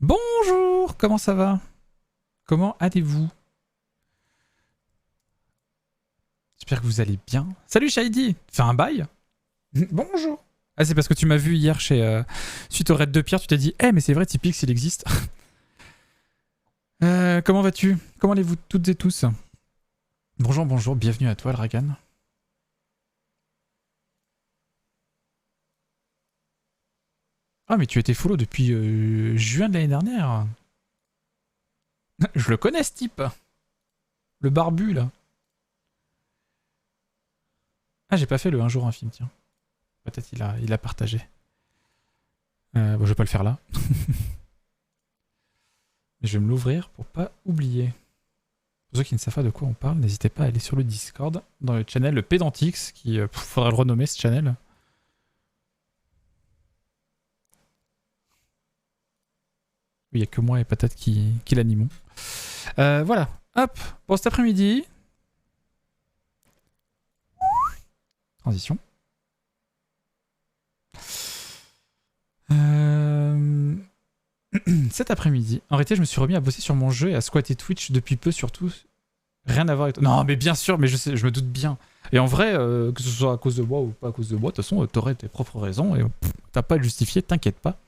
Bonjour, comment ça va? Comment allez-vous? J'espère que vous allez bien. Salut Shady, fais un bail? Bonjour. Ah, c'est parce que tu m'as vu hier chez suite au raid de Pierre, tu t'es dit « Eh mais c'est vrai, Typix il existe ». Comment vas-tu? Comment allez-vous toutes et tous? Bonjour, bonjour, bienvenue à toi Dragan. Ah mais tu étais follow depuis juin de l'année dernière. Je le connais ce type. Le barbu là. Ah j'ai pas fait le un jour un film, tiens. Peut-être il a partagé. Bon, je vais pas le faire là. Je vais me l'ouvrir pour pas oublier. Pour ceux qui ne savent pas de quoi on parle, n'hésitez pas à aller sur le Discord, dans le channel le Pédantix, qui faudrait le renommer ce channel. Il n'y a que moi et Patate qui l'animons. Voilà, hop, pour cet après-midi. Transition. Cet après-midi, en réalité, je me suis remis à bosser sur mon jeu et à squatter Twitch depuis peu, surtout. Rien à voir avec toi. Non, mais bien sûr, mais je me doute bien. Et en vrai, que ce soit à cause de moi ou pas à cause de moi, de toute façon, t'aurais tes propres raisons et t'as pas à le justifier, t'inquiète pas.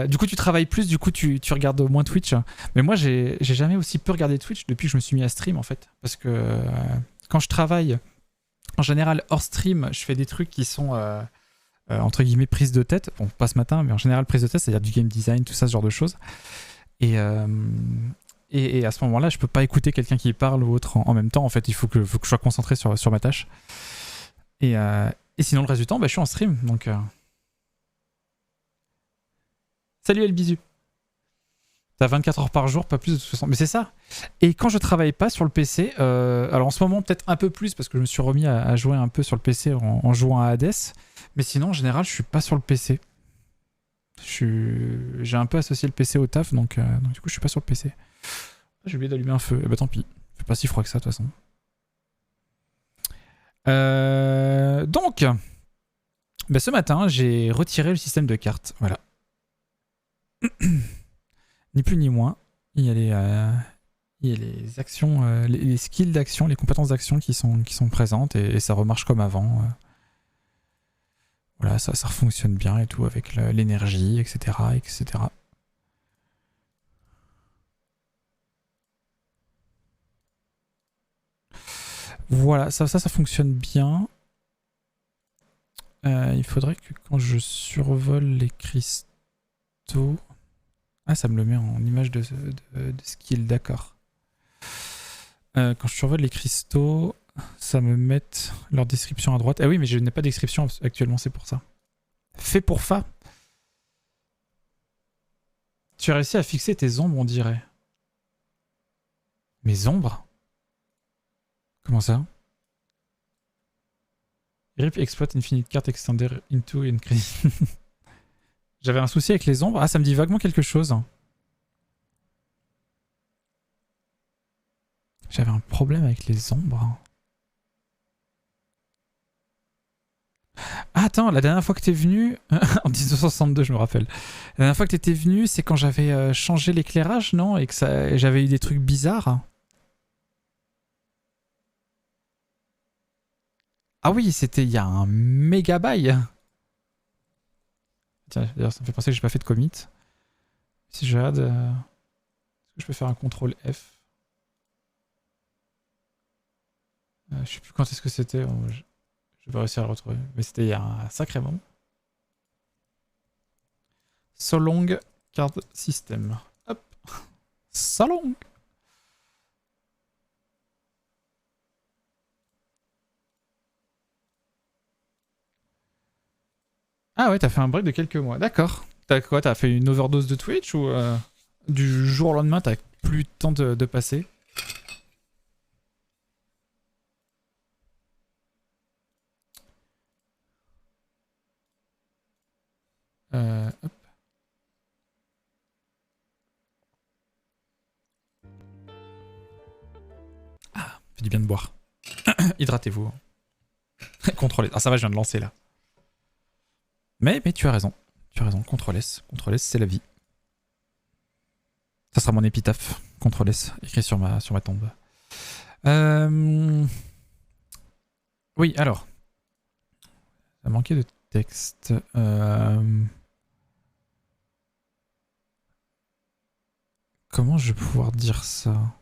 Du coup, tu travailles plus, du coup, tu regardes moins Twitch. Mais moi, j'ai jamais aussi peu regardé Twitch depuis que je me suis mis à stream, en fait. Parce que quand je travaille, en général, hors stream, je fais des trucs qui sont, entre guillemets, prise de tête. Bon, pas ce matin, mais en général, prise de tête, c'est-à-dire du game design, tout ça, ce genre de choses. Et à ce moment-là, je peux pas écouter quelqu'un qui parle ou autre en même temps. En fait, il faut que je sois concentré sur ma tâche. Et sinon, le reste du temps, bah, je suis en stream. Donc, salut Elbizu. T'as 24 heures par jour, pas plus de toute façon. Mais c'est ça. Et quand je travaille pas sur le PC, alors en ce moment, peut-être un peu plus, parce que je me suis remis à jouer un peu sur le PC en jouant à Hades. Mais sinon, en général, je suis pas sur le PC. J'ai un peu associé le PC au taf, donc du coup, je suis pas sur le PC. J'ai oublié d'allumer un feu. Eh bah tant pis. Il fait pas si froid que ça, de toute façon. Donc, bah, ce matin, j'ai retiré le système de cartes. Voilà. Ni plus ni moins. Il y a les actions, les skills d'action, les compétences d'action qui sont présentes et ça remarche comme avant. Voilà, ça fonctionne bien et tout avec l'énergie, etc., etc. Voilà, ça fonctionne bien. Il faudrait que quand je survole les cristaux... Ah, ça me le met en image de skill, d'accord. Quand je survole les cristaux, ça me met leur description à droite. Ah oui, mais je n'ai pas de description actuellement, c'est pour ça. Fait pour fa. Tu as réussi à fixer tes ombres, on dirait. Mes ombres? Comment ça? Rip exploit infinite card extender into increase. J'avais un souci avec les ombres. Ah, ça me dit vaguement quelque chose. J'avais un problème avec les ombres. Ah, attends, la dernière fois que t'es venu... en 1962, je me rappelle. La dernière fois que t'étais venu, c'est quand j'avais changé l'éclairage, non? Et que j'avais eu des trucs bizarres. Ah oui, c'était il y a un méga bail. Tiens, d'ailleurs, ça me fait penser que j'ai pas fait de commit. Si je regarde... est-ce que je peux faire un CTRL F? Je sais plus quand est-ce que c'était. Je vais réussir à le retrouver. Mais c'était il y a un sacré moment. So long card system. Hop. So long. Ah ouais, t'as fait un break de quelques mois. D'accord. T'as quoi? T'as fait une overdose de Twitch ou du jour au lendemain, t'as plus le temps de passer? Hop. Ah, fait du bien de boire. Hydratez-vous. Contrôlez. Ah ça va, je viens de lancer là. Mais tu as raison. Tu as raison. CTRL S. CTRL S, c'est la vie. Ça sera mon épitaphe. CTRL S, écrit sur ma tombe. Euh... Oui, alors. Ça manquait de texte. Comment je vais pouvoir dire ça?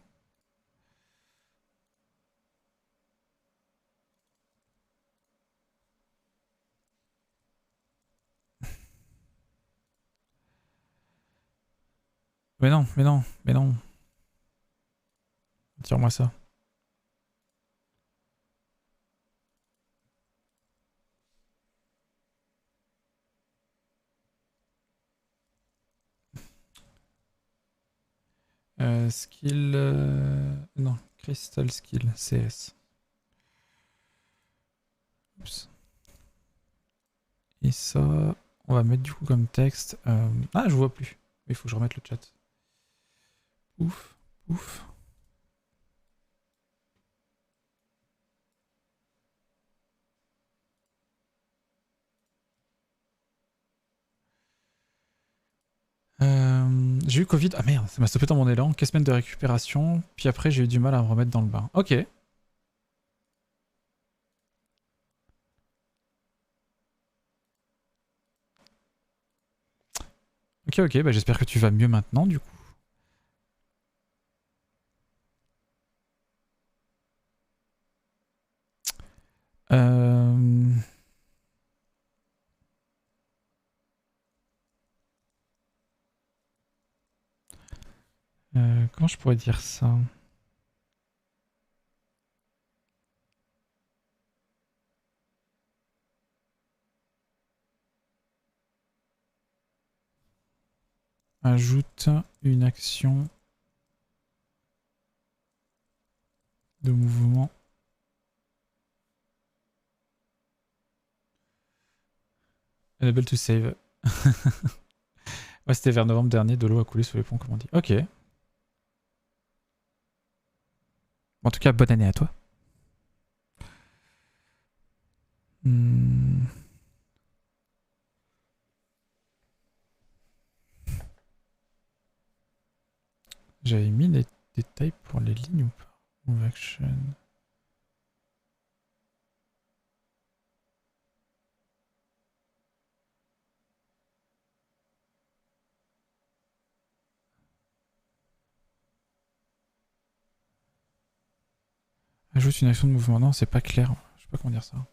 Mais non, mais non, mais non. Tire-moi ça. Skill... Non, Crystal Skill, CS. Oups. Et ça, on va mettre du coup comme texte. Ah, je vois plus. Il faut que je remette le chat. Ouf, ouf. J'ai eu Covid. Ah merde, ça m'a stoppé dans mon élan. Quelques semaines de récupération. Puis après, j'ai eu du mal à me remettre dans le bain. Ok. Ok, ok. Bah, j'espère que tu vas mieux maintenant, du coup. Euh... Comment je pourrais dire ça? Ajoute une action de mouvement. Enable to save. Ouais, c'était vers novembre dernier, de l'eau a coulé sous les ponts, comme on dit. Ok. En tout cas, bonne année à toi. Hmm. J'avais mis les détails pour les lignes ou pas? Move action. Ajoute une action de mouvement. Non, c'est pas clair. Je sais pas comment dire ça. Ah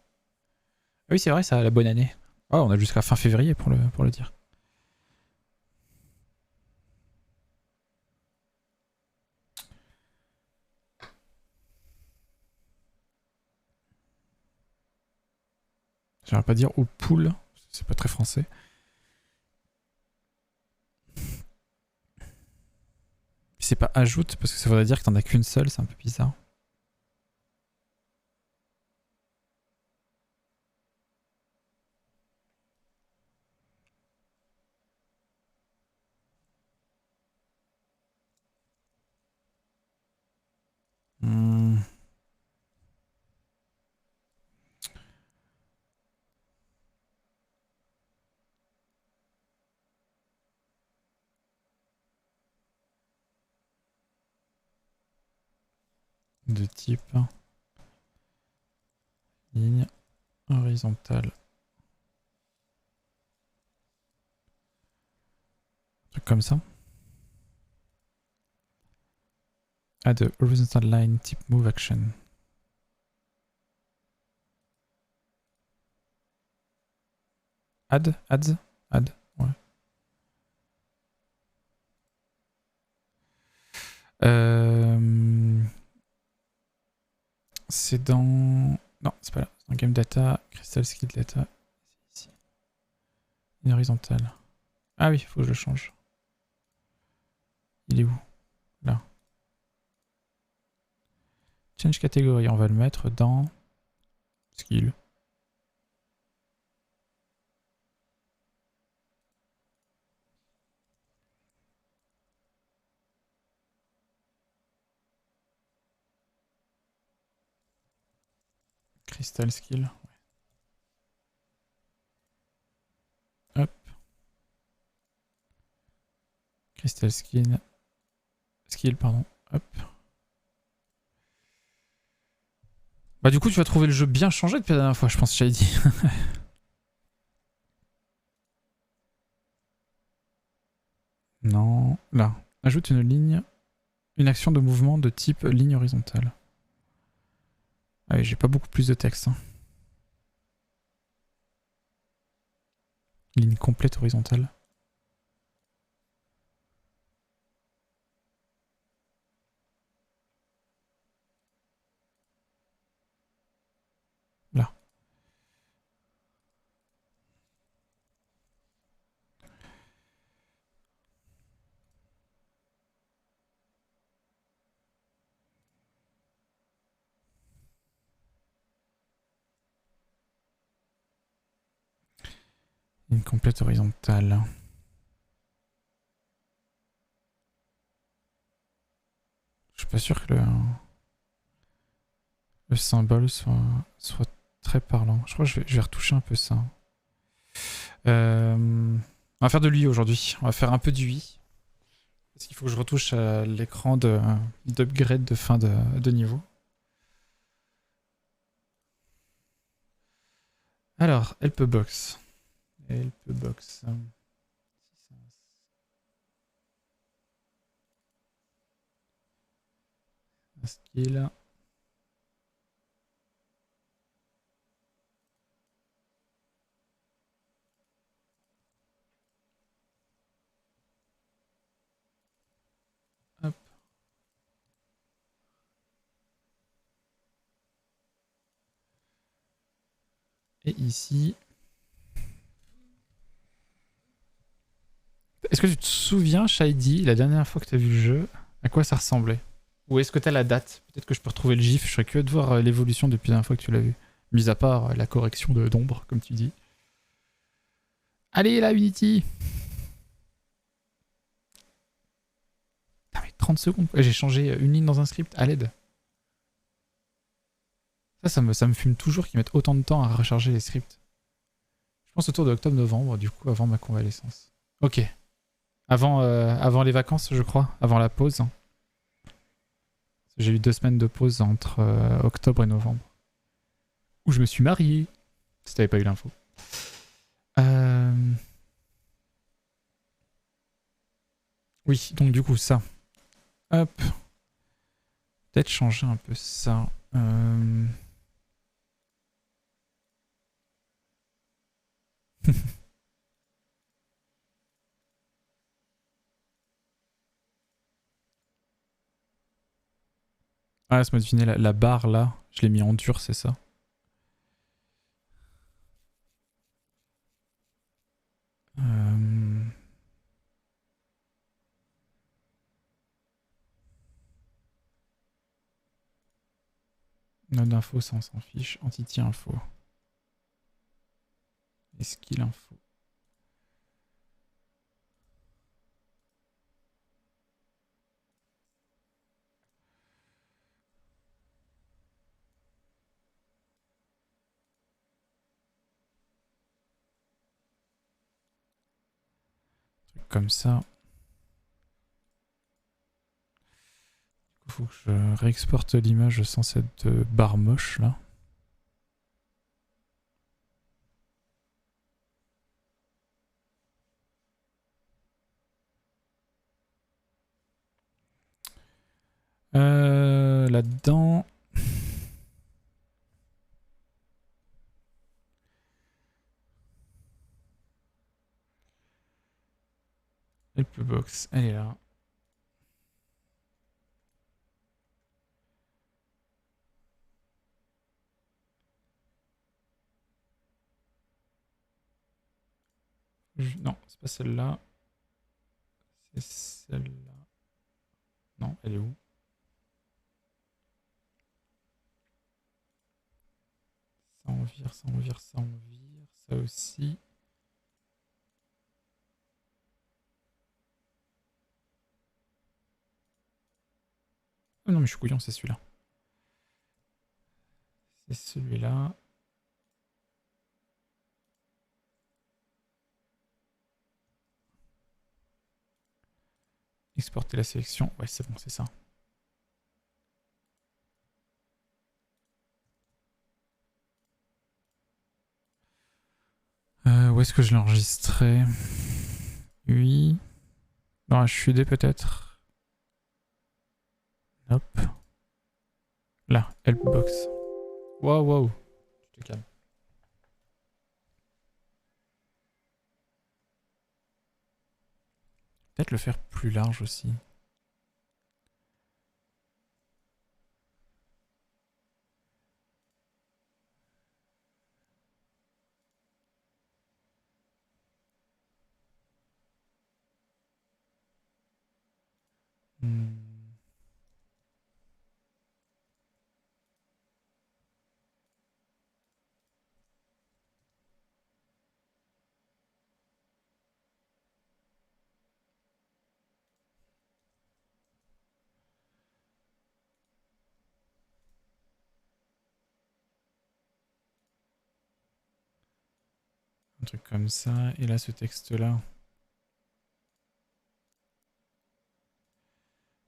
oui, c'est vrai, ça, la bonne année. Oh, on a jusqu'à fin février pour le dire. J'aimerais pas dire au pool, c'est pas très français. C'est pas ajoute, parce que ça voudrait dire que t'en as qu'une seule, c'est un peu bizarre. Hmm. De type ligne horizontale. Un truc comme ça. Add a horizontal line type move action. Add. Ouais. C'est dans... Non, c'est pas là. C'est dans Game Data, Crystal Skill Data. Ici. Une horizontale. Ah oui, il faut que je le change. Il est où? Là. Change catégorie, on va le mettre dans Skill. Crystal Skill. Hop. Crystal Skill. Skill, pardon. Hop. Bah du coup, tu vas trouver le jeu bien changé depuis la dernière fois, je pense, j'avais dit. Non, là. Ajoute une ligne, une action de mouvement de type ligne horizontale. Ah oui, j'ai pas beaucoup plus de texte. Hein. Ligne complète horizontale. Là. Ligne complète horizontale. Je suis pas sûr que le symbole soit très parlant. Je crois que je vais retoucher un peu ça. On va faire de l'UI aujourd'hui. On va faire un peu d'UI. Parce qu'il faut que je retouche l'écran d'upgrade de fin de niveau. Alors, helpbox. Helpbox. Skill. Hop. Et ici. Est-ce que tu te souviens, Shady, la dernière fois que tu as vu le jeu, à quoi ça ressemblait? Ou est-ce que tu as la date? Peut-être que je peux retrouver le gif, je serais curieux de voir l'évolution depuis la dernière fois que tu l'as vu. Mis à part la correction d'ombre, comme tu dis. Allez là, Unity! Ah mais 30 secondes. J'ai changé une ligne dans un script à l'aide. Ça me fume toujours qu'ils mettent autant de temps à recharger les scripts. Je pense autour de octobre-novembre, du coup, avant ma convalescence. Ok. Avant les vacances, je crois. Avant la pause. J'ai eu 2 semaines de pause entre octobre et novembre. Où je me suis marié. Si t'avais pas eu l'info. Oui, donc du coup, ça. Hop. Peut-être changer un peu ça. Ah, laisse-moi deviner, la barre là, je l'ai mis en dur, c'est ça. Node info, ça on s'en fiche. Entity info. Et skill info. Truc comme ça. Il faut que je réexporte l'image sans cette barre moche là. Là-dedans. Helpbox, elle est là. Non, c'est pas celle-là. C'est celle-là. Non, elle est où? Ça en vire, ça en vire, ça en vire. Ça aussi. Oh non, mais je suis couillon, c'est celui-là. C'est celui-là. Exporter la sélection. Ouais, c'est bon, c'est ça. Où est-ce que je l'ai enregistré? Oui. Dans HUD peut-être. Hop. Là, helpbox. Waouh, waouh. Tu te calmes. Peut-être le faire plus large aussi. Hmm. Un truc comme ça. Et là, ce texte-là.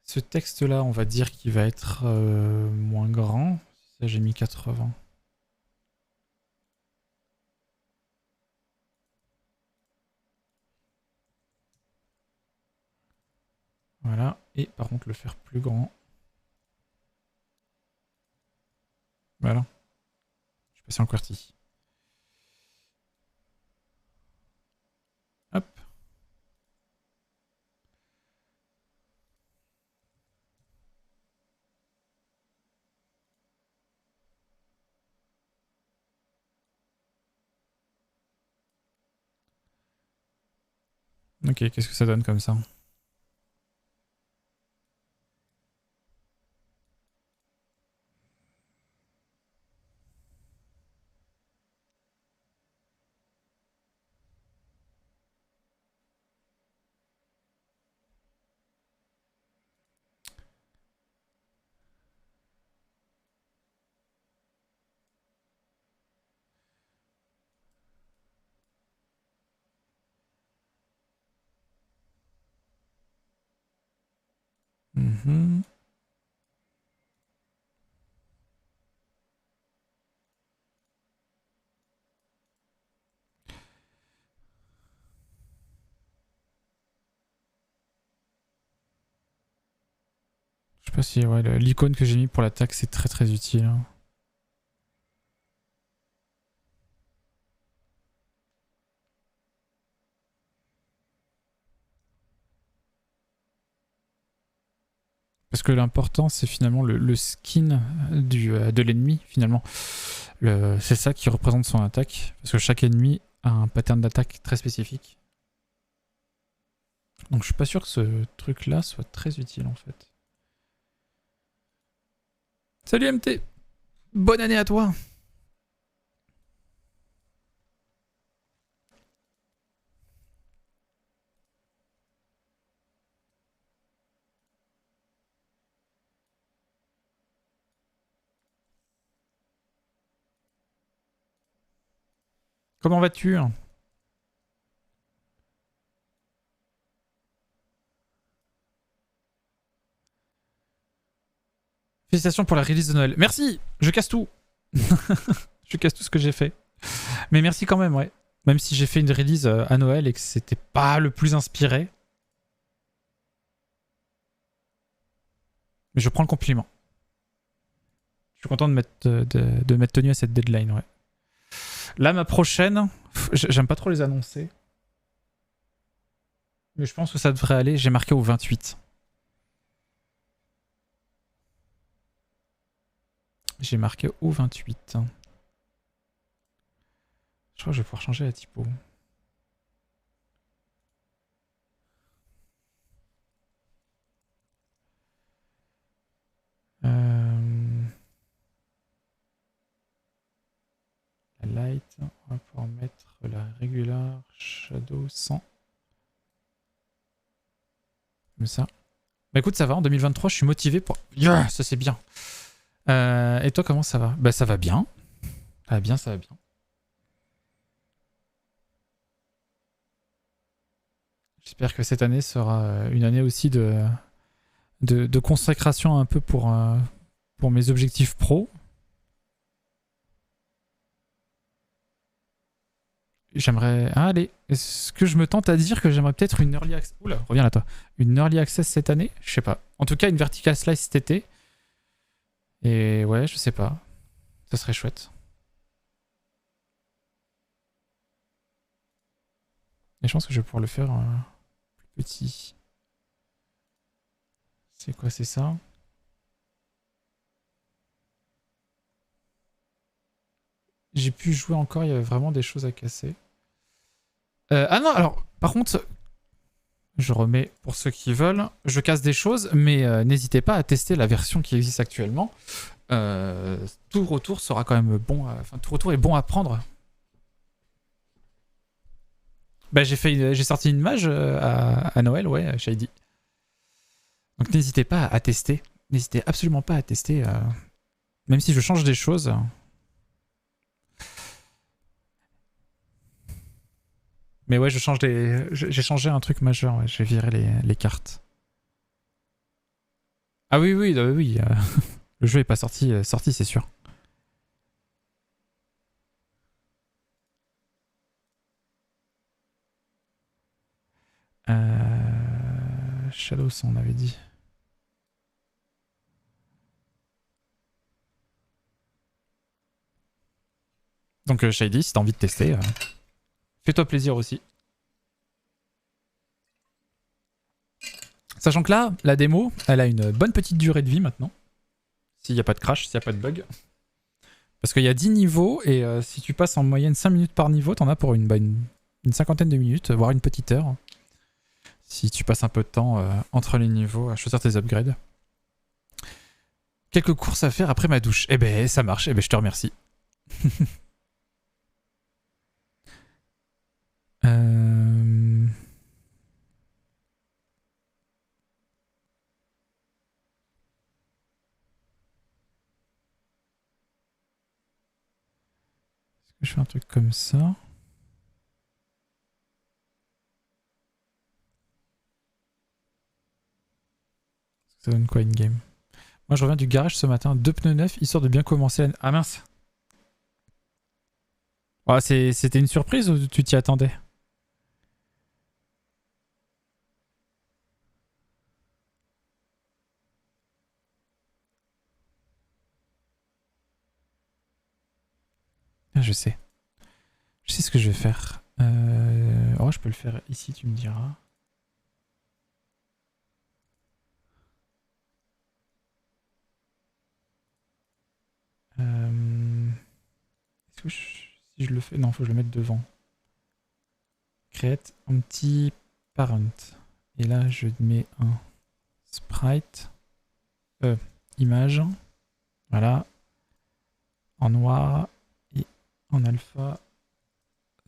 Ce texte-là, on va dire qu'il va être moins grand. Ça, j'ai mis 80. Voilà. Et par contre, le faire plus grand. Voilà. Je suis passé en QWERTY. Hop. Ok, qu'est-ce que ça donne comme ça? Mhm. Je sais pas si ouais, l'icône que j'ai mis pour l'attaque, c'est très très utile. Hein. Parce que l'important, c'est finalement le skin de l'ennemi, finalement. C'est ça qui représente son attaque. Parce que chaque ennemi a un pattern d'attaque très spécifique. Donc je suis pas sûr que ce truc-là soit très utile, en fait. Salut MT! Bonne année à toi! Comment vas-tu? Félicitations pour la release de Noël. Merci! Je casse tout! Je casse tout ce que j'ai fait. Mais merci quand même, ouais. Même si j'ai fait une release à Noël et que c'était pas le plus inspiré. Mais je prends le compliment. Je suis content de m'être tenu à cette deadline, ouais. Là, ma prochaine, j'aime pas trop les annoncer. Mais je pense que ça devrait aller. J'ai marqué au 28. J'ai marqué au 28. Je crois que je vais pouvoir changer la typo. La light, on va pouvoir mettre la regular shadow 100. Comme ça. Bah écoute, ça va, en 2023, je suis motivé pour... Yeah, ça c'est bien. Et toi, comment ça va? Bah ça va bien. Ça va bien, ça va bien. J'espère que cette année sera une année aussi de consécration un peu pour mes objectifs pro. J'aimerais... Ah, allez, est-ce que je me tente à dire que j'aimerais peut-être une early access... Oula, reviens là toi. Une early access cette année? Je sais pas. En tout cas, une vertical slice cet été. Et ouais, je sais pas. Ça serait chouette. Et je pense que je vais pouvoir le faire plus petit. C'est quoi, c'est ça? J'ai pu jouer encore, il y avait vraiment des choses à casser. Ah non, alors, par contre, je remets pour ceux qui veulent, je casse des choses, mais n'hésitez pas à tester la version qui existe actuellement. Tout retour sera quand même bon, enfin tout retour est bon à prendre. Bah j'ai sorti une mage à Noël, ouais, Shady. Donc n'hésitez pas à tester, n'hésitez absolument pas à tester, même si je change des choses. Mais ouais, j'ai changé un truc majeur, ouais. J'ai viré les cartes. Ah oui, oui, oui. Le jeu est pas sorti, c'est sûr. Shadows, on avait dit. Donc Shady, si t'as envie de tester, fais-toi plaisir aussi. Sachant que là, la démo, elle a une bonne petite durée de vie maintenant. S'il n'y a pas de crash, s'il n'y a pas de bug. Parce qu'il y a 10 niveaux, et si tu passes en moyenne 5 minutes par niveau, t'en as pour une cinquantaine de minutes, voire une petite heure. Si tu passes un peu de temps entre les niveaux à choisir tes upgrades. Quelques courses à faire après ma douche. Eh ben, ça marche. Eh ben, je te remercie. Est-ce que je fais un truc comme ça? Ça donne quoi in-game? Moi, je reviens du garage ce matin, 2 pneus neufs, histoire de bien commencer à... Ah mince! Oh, c'était une surprise ou tu t'y attendais? Ah, je sais. Je sais ce que je vais faire. Oh, je peux le faire ici, tu me diras. Est-ce que si je le fais... Non, faut que je le mette devant. Create empty parent. Et là, je mets un sprite. Image. Voilà. En noir. Et en alpha.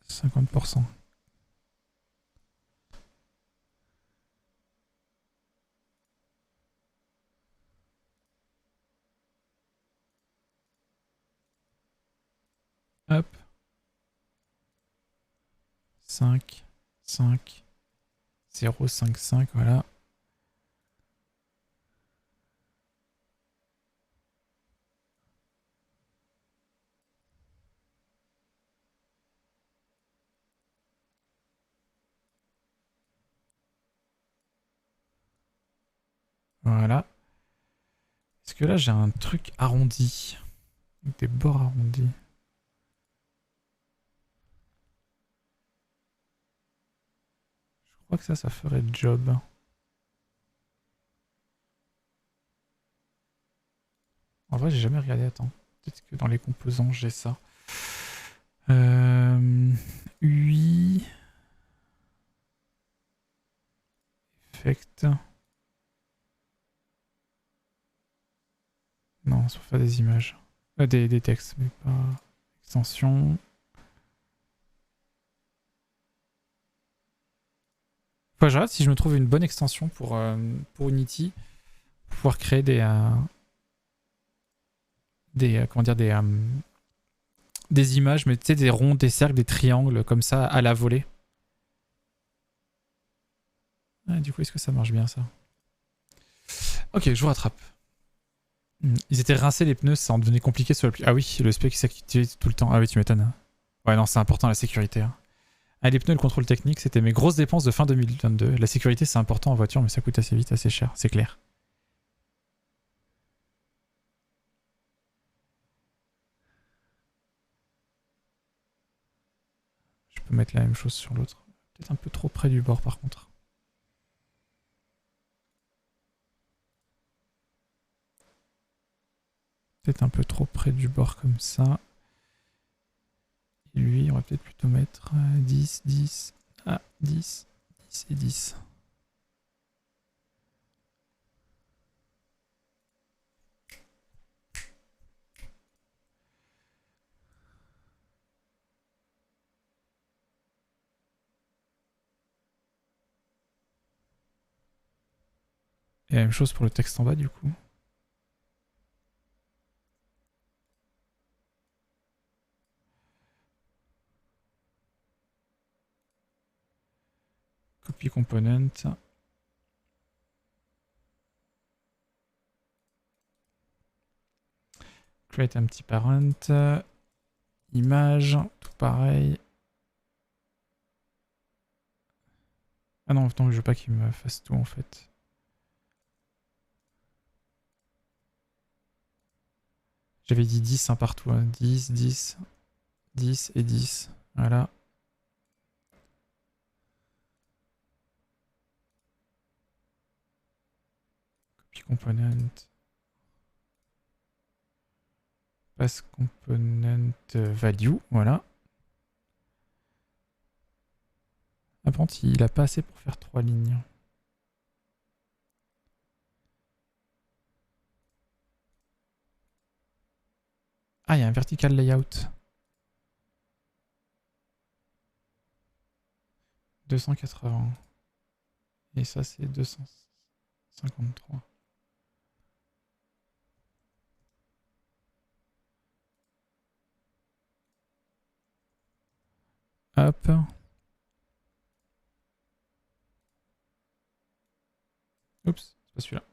50%. Hop. 5, 5, 0, 5, 5, voilà. Voilà. Est-ce que là j'ai un truc arrondi? Avec des bords arrondis. Je crois que ça ferait le job. En vrai, j'ai jamais regardé. Attends. Peut-être que dans les composants, j'ai ça. UI. Effect. Non, c'est pour faire des images. Des textes, mais pas... Extension. Faut que je regarde si je me trouve une bonne extension pour Unity. Pour pouvoir créer comment dire, des images, mais tu sais, des ronds, des cercles, des triangles, comme ça, à la volée. Ah, du coup, est-ce que ça marche bien ça? Ok, je vous rattrape. Ils étaient rincés les pneus, ça en devenait compliqué sur l'appli. Ah oui, le spec qui s'activait tout le temps. Ah oui, tu m'étonnes. Ouais, non, c'est important la sécurité. Hein. Ah, les pneus, le contrôle technique, c'était mes grosses dépenses de fin 2022. La sécurité, c'est important en voiture, mais ça coûte assez vite, assez cher, c'est clair. Je peux mettre la même chose sur l'autre. Peut-être un peu trop près du bord par contre. Peut-être un peu trop près du bord comme ça. Et lui, on va peut-être plutôt mettre 10, 10. Ah, 10, 10 et 10. Et la même chose pour le texte en bas du coup. Copy component. Create un petit parent. Image, tout pareil. Ah non, je veux pas qu'il me fasse tout en fait. J'avais dit 10 hein, partout. Hein. 10, 10, 10 et 10. Voilà. Copy component. Pass component value. Voilà. Apprenti, il a pas assez pour faire 3 lignes. Ah, il y a un vertical layout. 280. Et ça, c'est 253. Hop. Oups, c'est pas celui-là.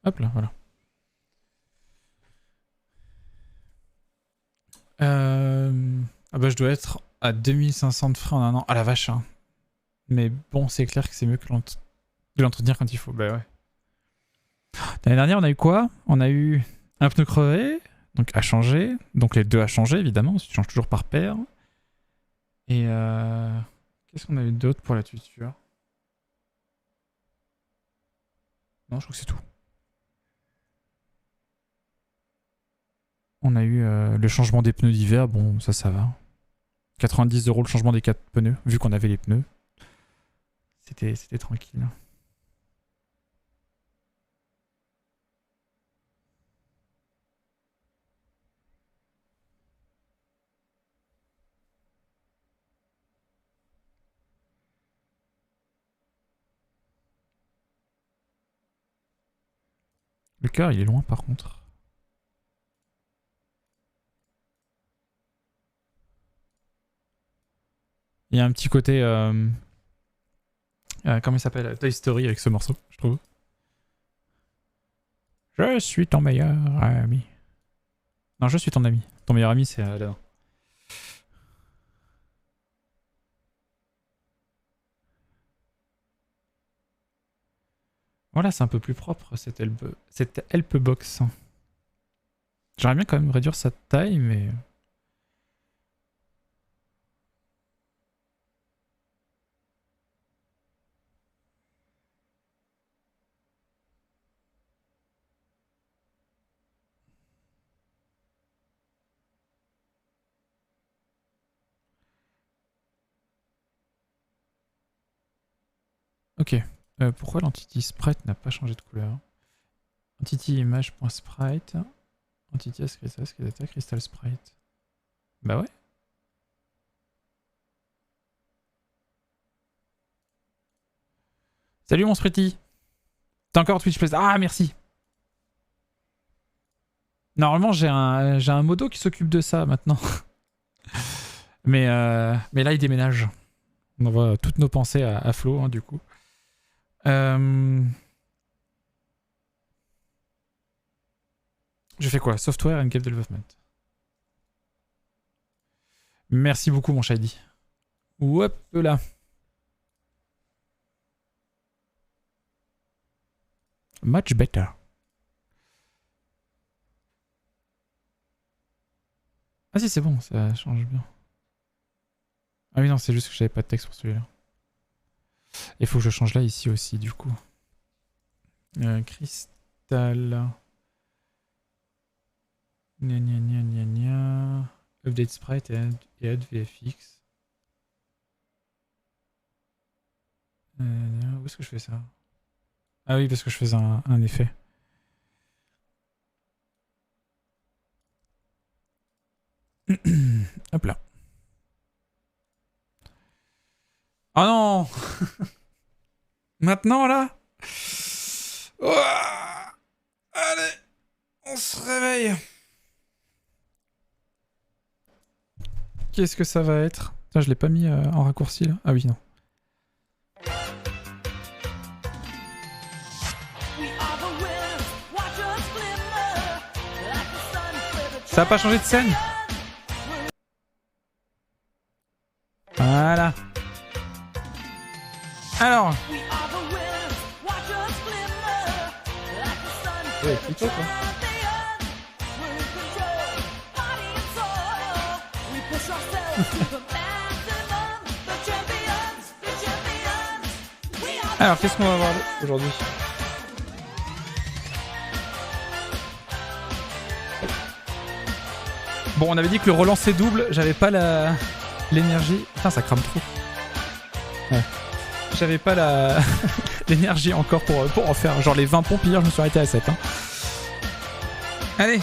Hop là, voilà. Ah bah je dois être à 2500 de frais en un an. Ah la vache. Hein. Mais bon, c'est clair que c'est mieux que de l'entretenir quand il faut. Bah ouais. L'année dernière, on a eu quoi? On a eu un pneu crevé, donc à changer. Donc les deux à changer, évidemment. Tu changes toujours par paire. Et qu'est-ce qu'on a eu d'autre pour la tuture? Non, je crois que c'est tout. On a eu le changement des pneus d'hiver. Bon, ça va. 90 € le changement des 4 pneus, vu qu'on avait les pneus. C'était tranquille. Le cœur, il est loin par contre. Il y a un petit côté. Comment il s'appelle? Toy Story avec ce morceau, je trouve. Je suis ton meilleur ami. Non, je suis ton ami. Ton meilleur ami, c'est Alain. Voilà, c'est un peu plus propre cette Helpbox. J'aimerais bien quand même réduire sa taille, mais. Ok. Pourquoi l'entity sprite n'a pas changé de couleur? Entity image.sprite. Entity as crystal sprite. Bah ouais. Salut mon Spritty. T'as encore Twitch Plays. Ah merci. Normalement, j'ai un modo qui s'occupe de ça maintenant. mais là, il déménage. On envoie toutes nos pensées à Flo, hein, du coup. Je fais quoi? Software and Game Development. Merci beaucoup, mon Shady. Hop là. Much better. Ah si, c'est bon, ça change bien. Ah oui, non, c'est juste que j'avais pas de texte pour celui-là. Il faut que je change là, ici aussi, du coup. Crystal. Gna gna gna gna gna. Update sprite et add VFX. Où est-ce que je fais ça? Ah oui, parce que je faisais un effet. Hop là. Oh non. Maintenant là. Oh, allez, on se réveille. Qu'est-ce que ça va être? Putain, je l'ai pas mis en raccourci là. Ah oui, non. Ça a pas changé de scène? Voilà. Alors. Ouais, plutôt quoi. Alors, qu'est-ce qu'on va voir aujourd'hui? Bon, on avait dit que le relancer double, j'avais pas l'énergie. Putain, ça crame trop. Ouais. J'avais pas l'énergie encore pour en faire. Genre les 20 pompes hier, je me suis arrêté à 7. Hein. Allez.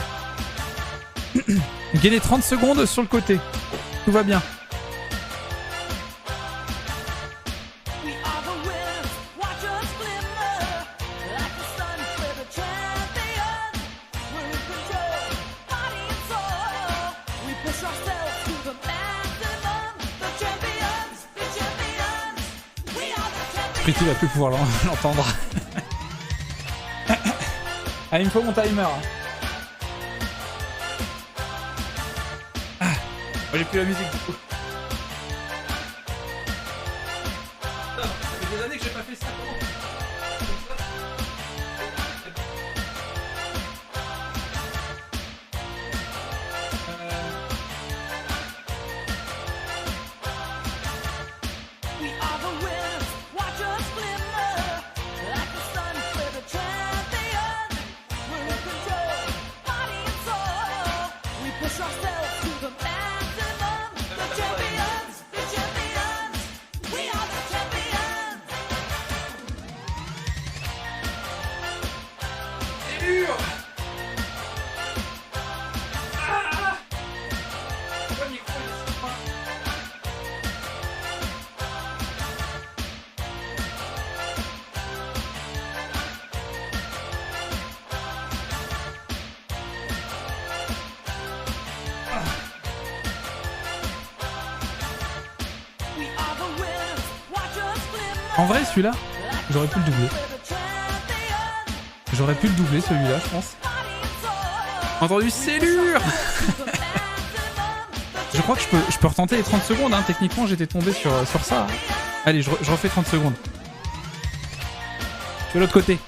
Gagner 30 secondes sur le côté. Tout va bien. Pretty va plus pouvoir l'entendre. Ah, il me faut mon timer. Ah, j'ai plus la musique du coup. Non, ça fait des années que j'ai pas fait ça. En vrai, celui-là, j'aurais pu le doubler. J'aurais pu le doubler, celui-là, je pense. Entendu, cellule. Je crois que je peux retenter les 30 secondes. Hein. Techniquement, j'étais tombé sur ça. Allez, je refais 30 secondes. Je vais de l'autre côté.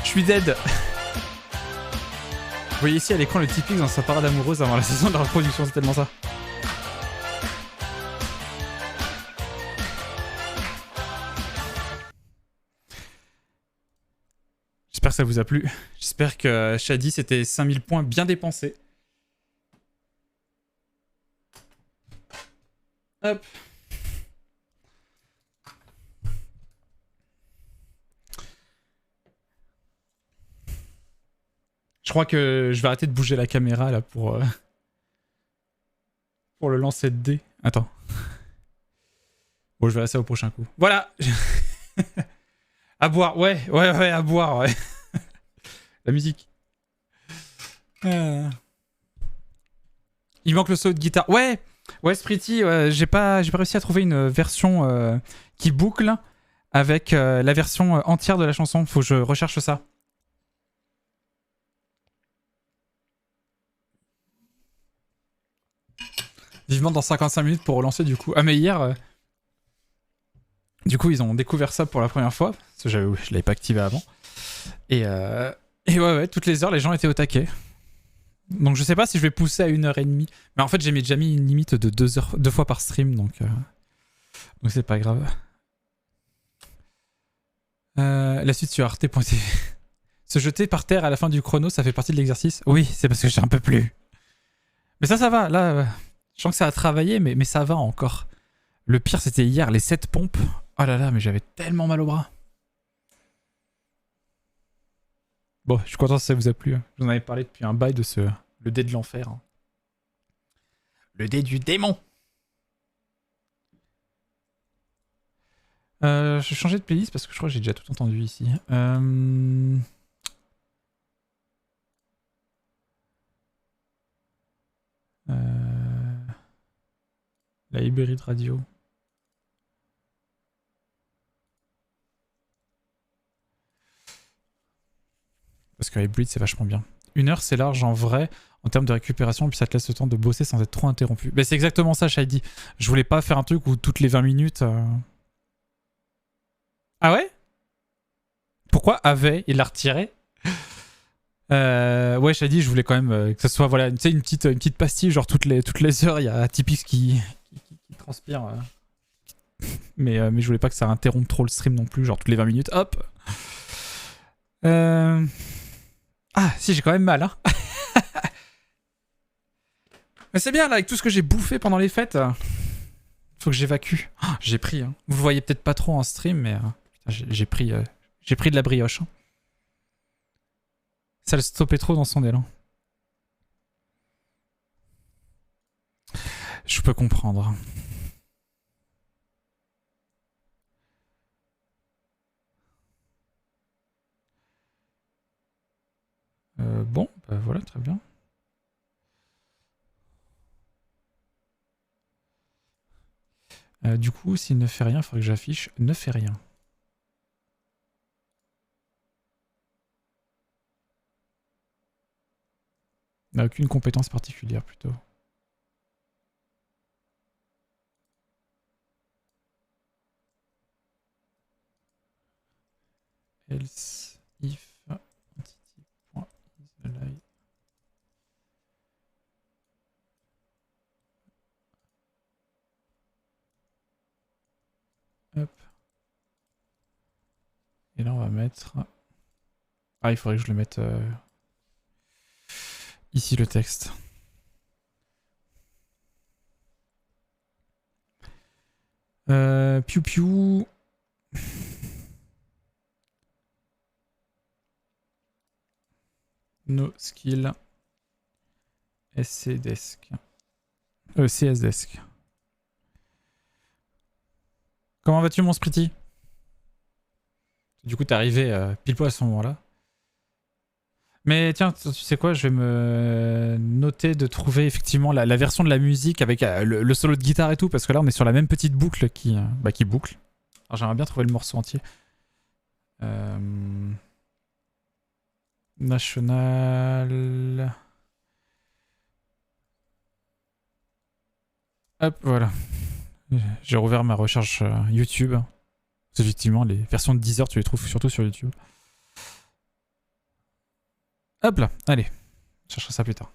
Je suis dead. Vous voyez ici à l'écran le Tipix dans sa parade amoureuse avant la saison de la reproduction, c'est tellement ça. J'espère que ça vous a plu. J'espère que Shadi c'était 5000 points bien dépensés. Hop. Je crois que je vais arrêter de bouger la caméra là pour le lancer de dés. Attends. Bon, je vais rester au prochain coup. Voilà. À boire, ouais, à boire, ouais. La musique. Il manque le solo de guitare. Ouais, Spritty, j'ai pas réussi à trouver une version qui boucle avec la version entière de la chanson. Faut que je recherche ça. Vivement dans 55 minutes pour relancer du coup. Ah mais hier, du coup ils ont découvert ça pour la première fois. Parce que je l'avais pas activé avant. Et ouais, toutes les heures les gens étaient au taquet. Donc je sais pas si je vais pousser à 1h30. Mais en fait j'ai déjà mis une limite de 2 heures, 2 fois par stream. Donc c'est pas grave. La suite sur arte.tv. Se jeter par terre à la fin du chrono, ça fait partie de l'exercice. Oui, c'est parce que j'ai un peu plus. Mais ça va. Là, je sens que ça a travaillé, mais ça va encore. Le pire, c'était hier, les 7 pompes. Oh là là, mais j'avais tellement mal au bras. Bon, je suis content si ça vous a plu. Je vous en avais parlé depuis un bail de le dé de l'enfer. Le dé du démon. Je vais changer de playlist parce que je crois que j'ai déjà tout entendu ici. La hybride radio. Parce que Hybrid, c'est vachement bien. 1 heure, c'est large en vrai, en termes de récupération, puis ça te laisse le temps de bosser sans être trop interrompu. Mais c'est exactement ça, Shady. Je voulais pas faire un truc où toutes les 20 minutes... Ah ouais? Pourquoi avait il l'a retiré? Ouais, Shady, je voulais quand même que ce soit voilà, une petite pastille, genre toutes les heures, il y a Tipix qui transpire. Mais je voulais pas que ça interrompe trop le stream non plus, genre toutes les 20 minutes, hop. Ah, si, j'ai quand même mal, hein. Mais c'est bien, là, avec tout ce que j'ai bouffé pendant les fêtes. Faut que j'évacue. Oh, j'ai pris, hein. Vous le voyez peut-être pas trop en stream, mais j'ai pris de la brioche. Hein. Ça le stoppait trop dans son élan. Je peux comprendre. Bon, bah voilà, très bien. Du coup, s'il ne fait rien, il faudrait que j'affiche ne fait rien. Il n'a aucune compétence particulière plutôt. Else if entity.isAlive. Hop. Et là on va mettre... Ah, il faudrait que je le mette ici le texte. Piu piu. No skill. SC desk. CS desk. Comment vas-tu mon Spritty? Du coup t'es arrivé pile poil à ce moment-là. Mais tiens, tu sais quoi, je vais me noter de trouver effectivement la version de la musique avec le solo de guitare et tout, parce que là on est sur la même petite boucle qui boucle. Alors j'aimerais bien trouver le morceau entier. National... Hop, voilà. J'ai rouvert ma recherche YouTube. Parce effectivement, les versions de Deezer, tu les trouves surtout sur YouTube. Hop là, allez. Je chercherai ça plus tard.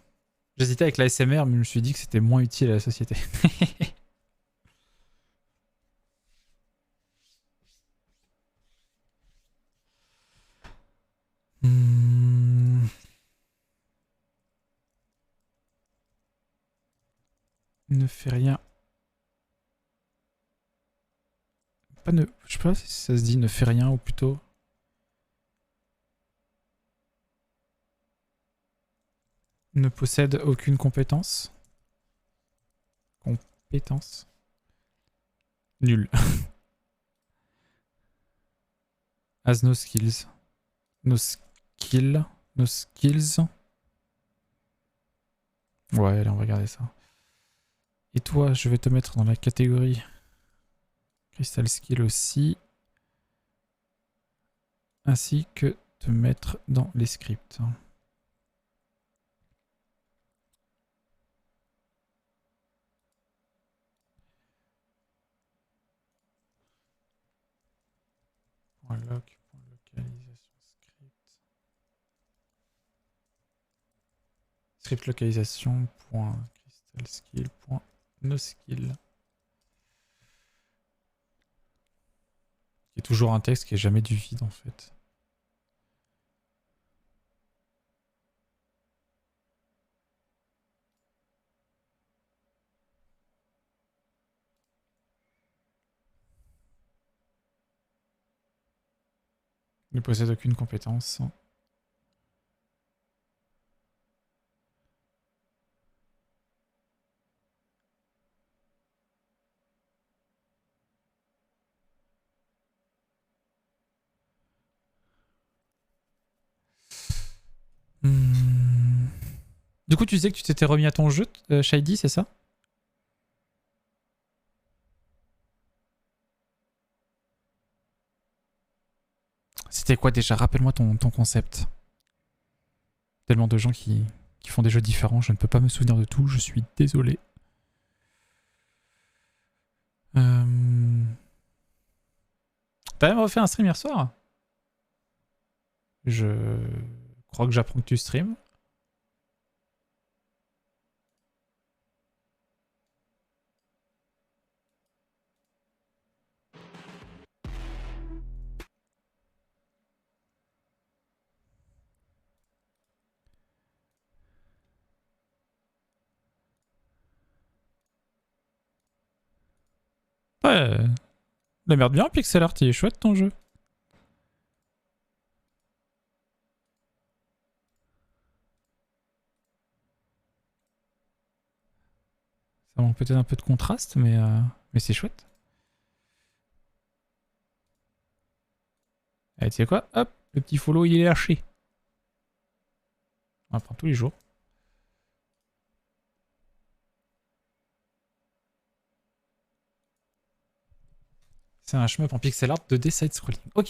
J'hésitais avec la SMR, mais je me suis dit que c'était moins utile à la société. Hmm. Ne fais rien. Pas ne... Je sais pas si ça se dit ne fais rien ou plutôt... Ne possède aucune compétence. Compétence. Nul. Has no skills. No skill. No skills. Ouais, allez, on va regarder ça. Et toi, je vais te mettre dans la catégorie Crystal Skill aussi. Ainsi que te mettre dans les scripts. .loc, .localisation script. Script localisation, .crystal skill, .no skill. Qui est toujours un texte qui est jamais du vide en fait. Ne possède aucune compétence. Hmm. Du coup, tu disais que tu t'étais remis à ton jeu, Shady, c'est ça? C'était quoi déjà? Rappelle-moi ton concept. Tellement de gens qui font des jeux différents, je ne peux pas me souvenir de tout, je suis désolé. T'as même refait un stream hier soir? Je crois que j'apprends que tu streams. Ouais, la merde bien, pixel art, il est chouette ton jeu. Ça manque peut-être un peu de contraste, mais c'est chouette. Allez, tu sais quoi? Hop, le petit follow, il est lâché. On apprend tous les jours. C'est un shmup en pixel art 2D side-scrolling. Ok.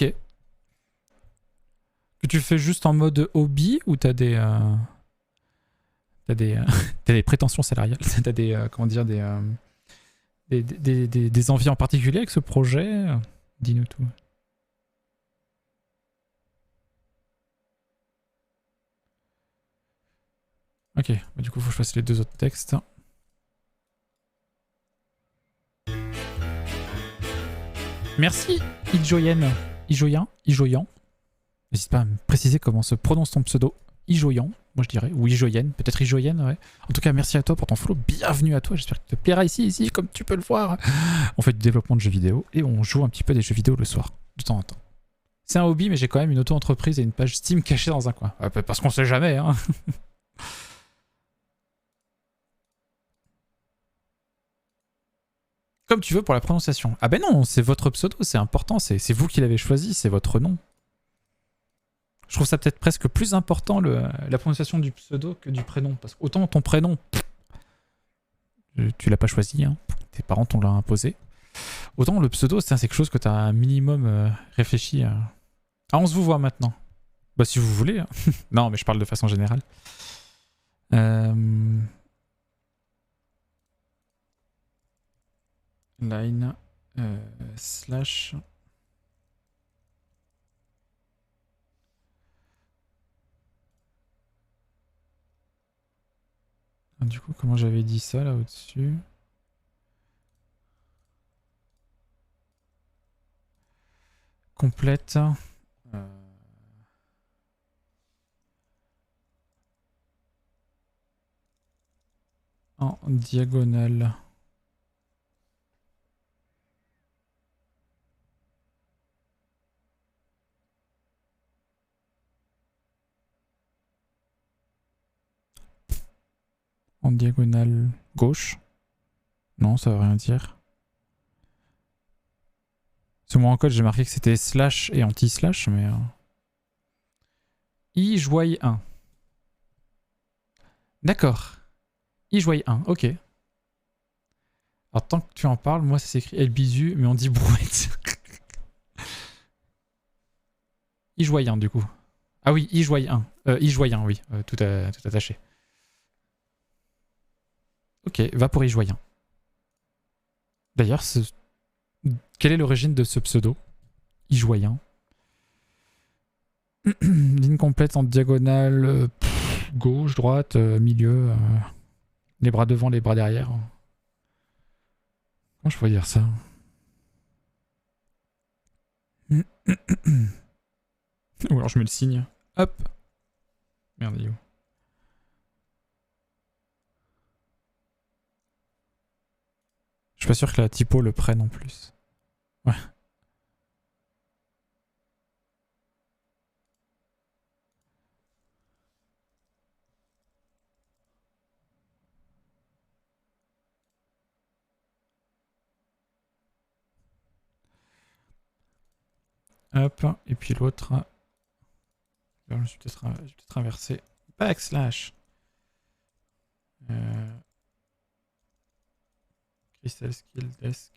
Que tu fais juste en mode hobby ou t'as des... t'as des, t'as des prétentions salariales? T'as des... comment dire? Des envies en particulier avec ce projet? Dis-nous tout. Ok, bah du coup, faut que je fasse les deux autres textes. Merci, Ijoyen. Ijoyan. N'hésite pas à me préciser comment se prononce ton pseudo. Ijoyan, moi je dirais. Ou Ijoyen, peut-être Ijoyen, ouais. En tout cas, merci à toi pour ton follow. Bienvenue à toi, j'espère que tu te plaira ici, comme tu peux le voir. On fait du développement de jeux vidéo et on joue un petit peu des jeux vidéo le soir, de temps en temps. C'est un hobby, mais j'ai quand même une auto-entreprise et une page Steam cachée dans un coin. Parce qu'on sait jamais, hein. Comme tu veux pour la prononciation. Ah ben non, c'est votre pseudo, c'est important, c'est vous qui l'avez choisi, c'est votre nom. Je trouve ça peut-être presque plus important la prononciation du pseudo que du prénom. Parce que autant ton prénom, tu l'as pas choisi, hein. Tes parents t'ont l'a imposé. Autant le pseudo, c'est quelque chose que tu as un minimum réfléchi. Ah, on se vous voit maintenant. Bah si vous voulez. Hein. Non, mais je parle de façon générale. Line slash... Ah, du coup, comment j'avais dit ça là au-dessus? Complète. En diagonale. En diagonale gauche. Non, ça veut rien dire. Sur mon code, j'ai marqué que c'était slash et anti-slash, mais... I-joy 1. D'accord. I-joy 1, ok. Alors, tant que tu en parles, moi, ça s'écrit El Bisu, mais on dit brouette. I-joy 1, du coup. Ah oui, I-joy 1. I-joy 1, oui. Tout attaché. Ok, va pour I-joy 1. D'ailleurs, quelle est l'origine de ce pseudo? I-joy 1. Ligne complète en diagonale, gauche, droite, milieu, les bras devant, les bras derrière. Comment je pourrais dire ça? Ou alors je mets le signe. Hop. Merde, il est où? Je suis pas sûr que la typo le prenne en plus. Ouais. Hop. Et puis l'autre. Je vais peut-être inversé. Backslash. Crystal Skill Desk.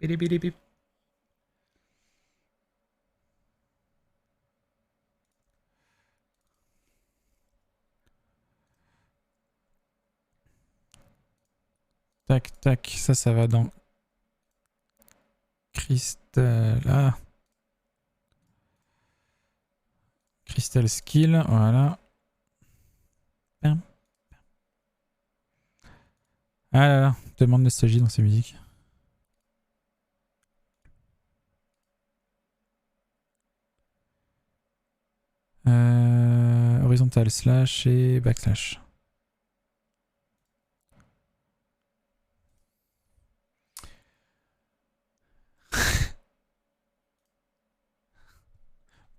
Bili bili bip. Tac, tac. Ça va dans Crystal. Ah. Crystal Skill. Voilà. Bam. Ah là là. Tellement de nostalgie dans ces musiques. Horizontal slash et backslash.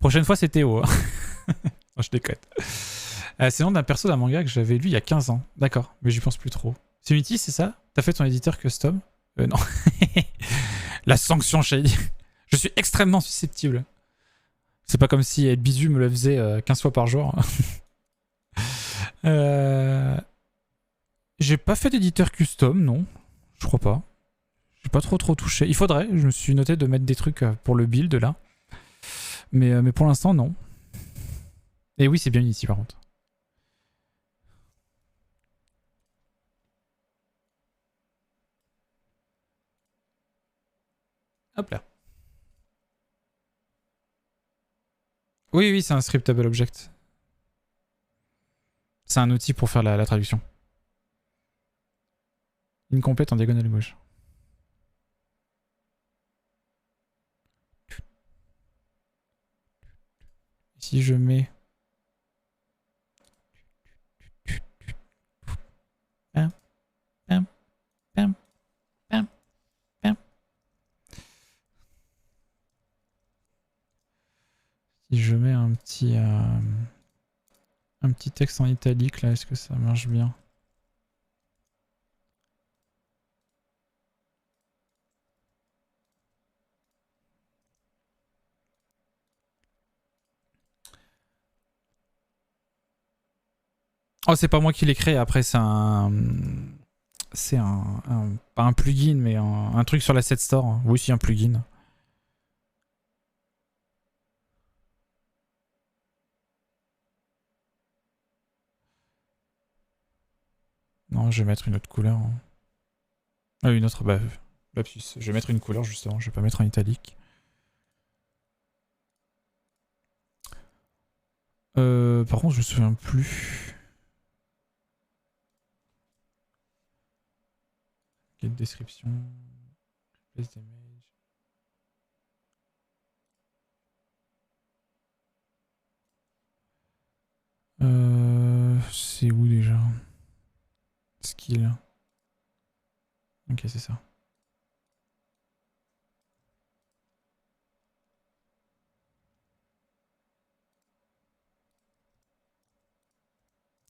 Prochaine fois, c'est Théo. Non, je déconne. C'est le nom d'un perso d'un manga que j'avais lu il y a 15 ans. D'accord, mais j'y pense plus trop. C'est Unity, c'est ça? T'as fait ton éditeur custom? Non. La sanction, Shady. Je suis extrêmement susceptible. C'est pas comme si El Bisu me le faisait 15 fois par jour. J'ai pas fait d'éditeur custom, non. Je crois pas. J'ai pas trop touché. Il faudrait, je me suis noté de mettre des trucs pour le build là. Mais pour l'instant, non. Et oui, c'est bien Unity par contre. Hop là. Oui, oui, c'est un scriptable object. C'est un outil pour faire la traduction. Incomplète en diagonale gauche. Si je mets... Pam, pam, pam, pam, pam. Si je mets un petit texte en italique là, est-ce que ça marche bien? Oh, c'est pas moi qui l'ai créé, après c'est un... C'est pas un plugin, mais un truc sur l'asset store. Oui, si, un plugin. Non, je vais mettre une autre couleur. Ah, une autre, bah, lapsus. Je vais mettre une couleur justement, je vais pas mettre en italique. Par contre, je me souviens plus. Quelle description? Place d'image. C'est où déjà? Skill. Ok, c'est ça.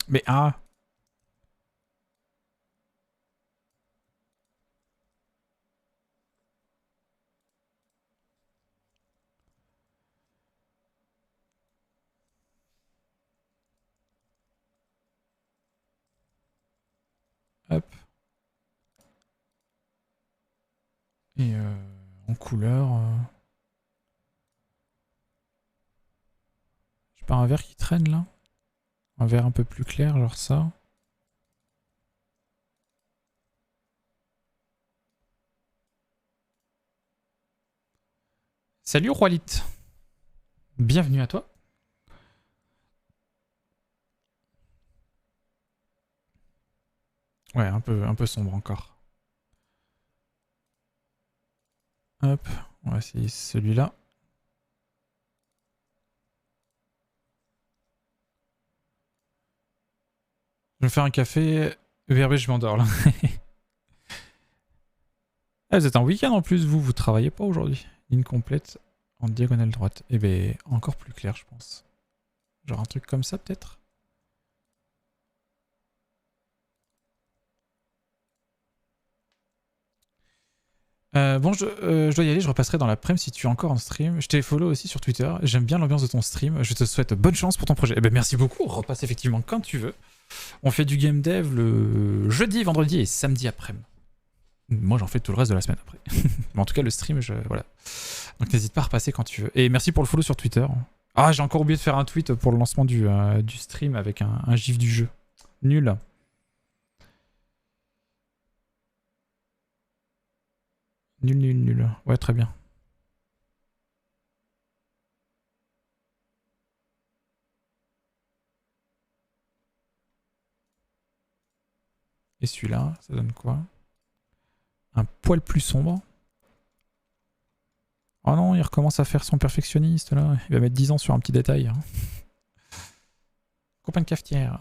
Mais ah! Hop. Et en couleur. J'ai pas un vert qui traîne là? Un vert un peu plus clair, genre ça. Salut Roilit. Bienvenue à toi. Ouais, un peu sombre encore. Hop, on va essayer celui-là. Je vais me faire un café. VRB, je m'endors là. Ah, vous êtes en week-end en plus, vous travaillez pas aujourd'hui. Ligne complète en diagonale droite. Eh ben, encore plus clair, je pense. Genre un truc comme ça, peut-être. Bon, je dois y aller, je repasserai dans l'après-midi si tu es encore en stream. Je t'ai follow aussi sur Twitter. J'aime bien l'ambiance de ton stream. Je te souhaite bonne chance pour ton projet. Eh ben, merci beaucoup. Repasse effectivement quand tu veux. On fait du game dev le jeudi, vendredi et samedi après-midi. Moi, j'en fais tout le reste de la semaine après. Mais en tout cas, le stream, voilà. Donc n'hésite pas à repasser quand tu veux. Et merci pour le follow sur Twitter. Ah, j'ai encore oublié de faire un tweet pour le lancement du stream avec un gif du jeu. Nul. Nul, nul, nul. Ouais, très bien. Et celui-là, ça donne quoi? Un poil plus sombre. Oh non, il recommence à faire son perfectionniste là. Il va mettre 10 ans sur un petit détail. Hein. Copain de cafetière.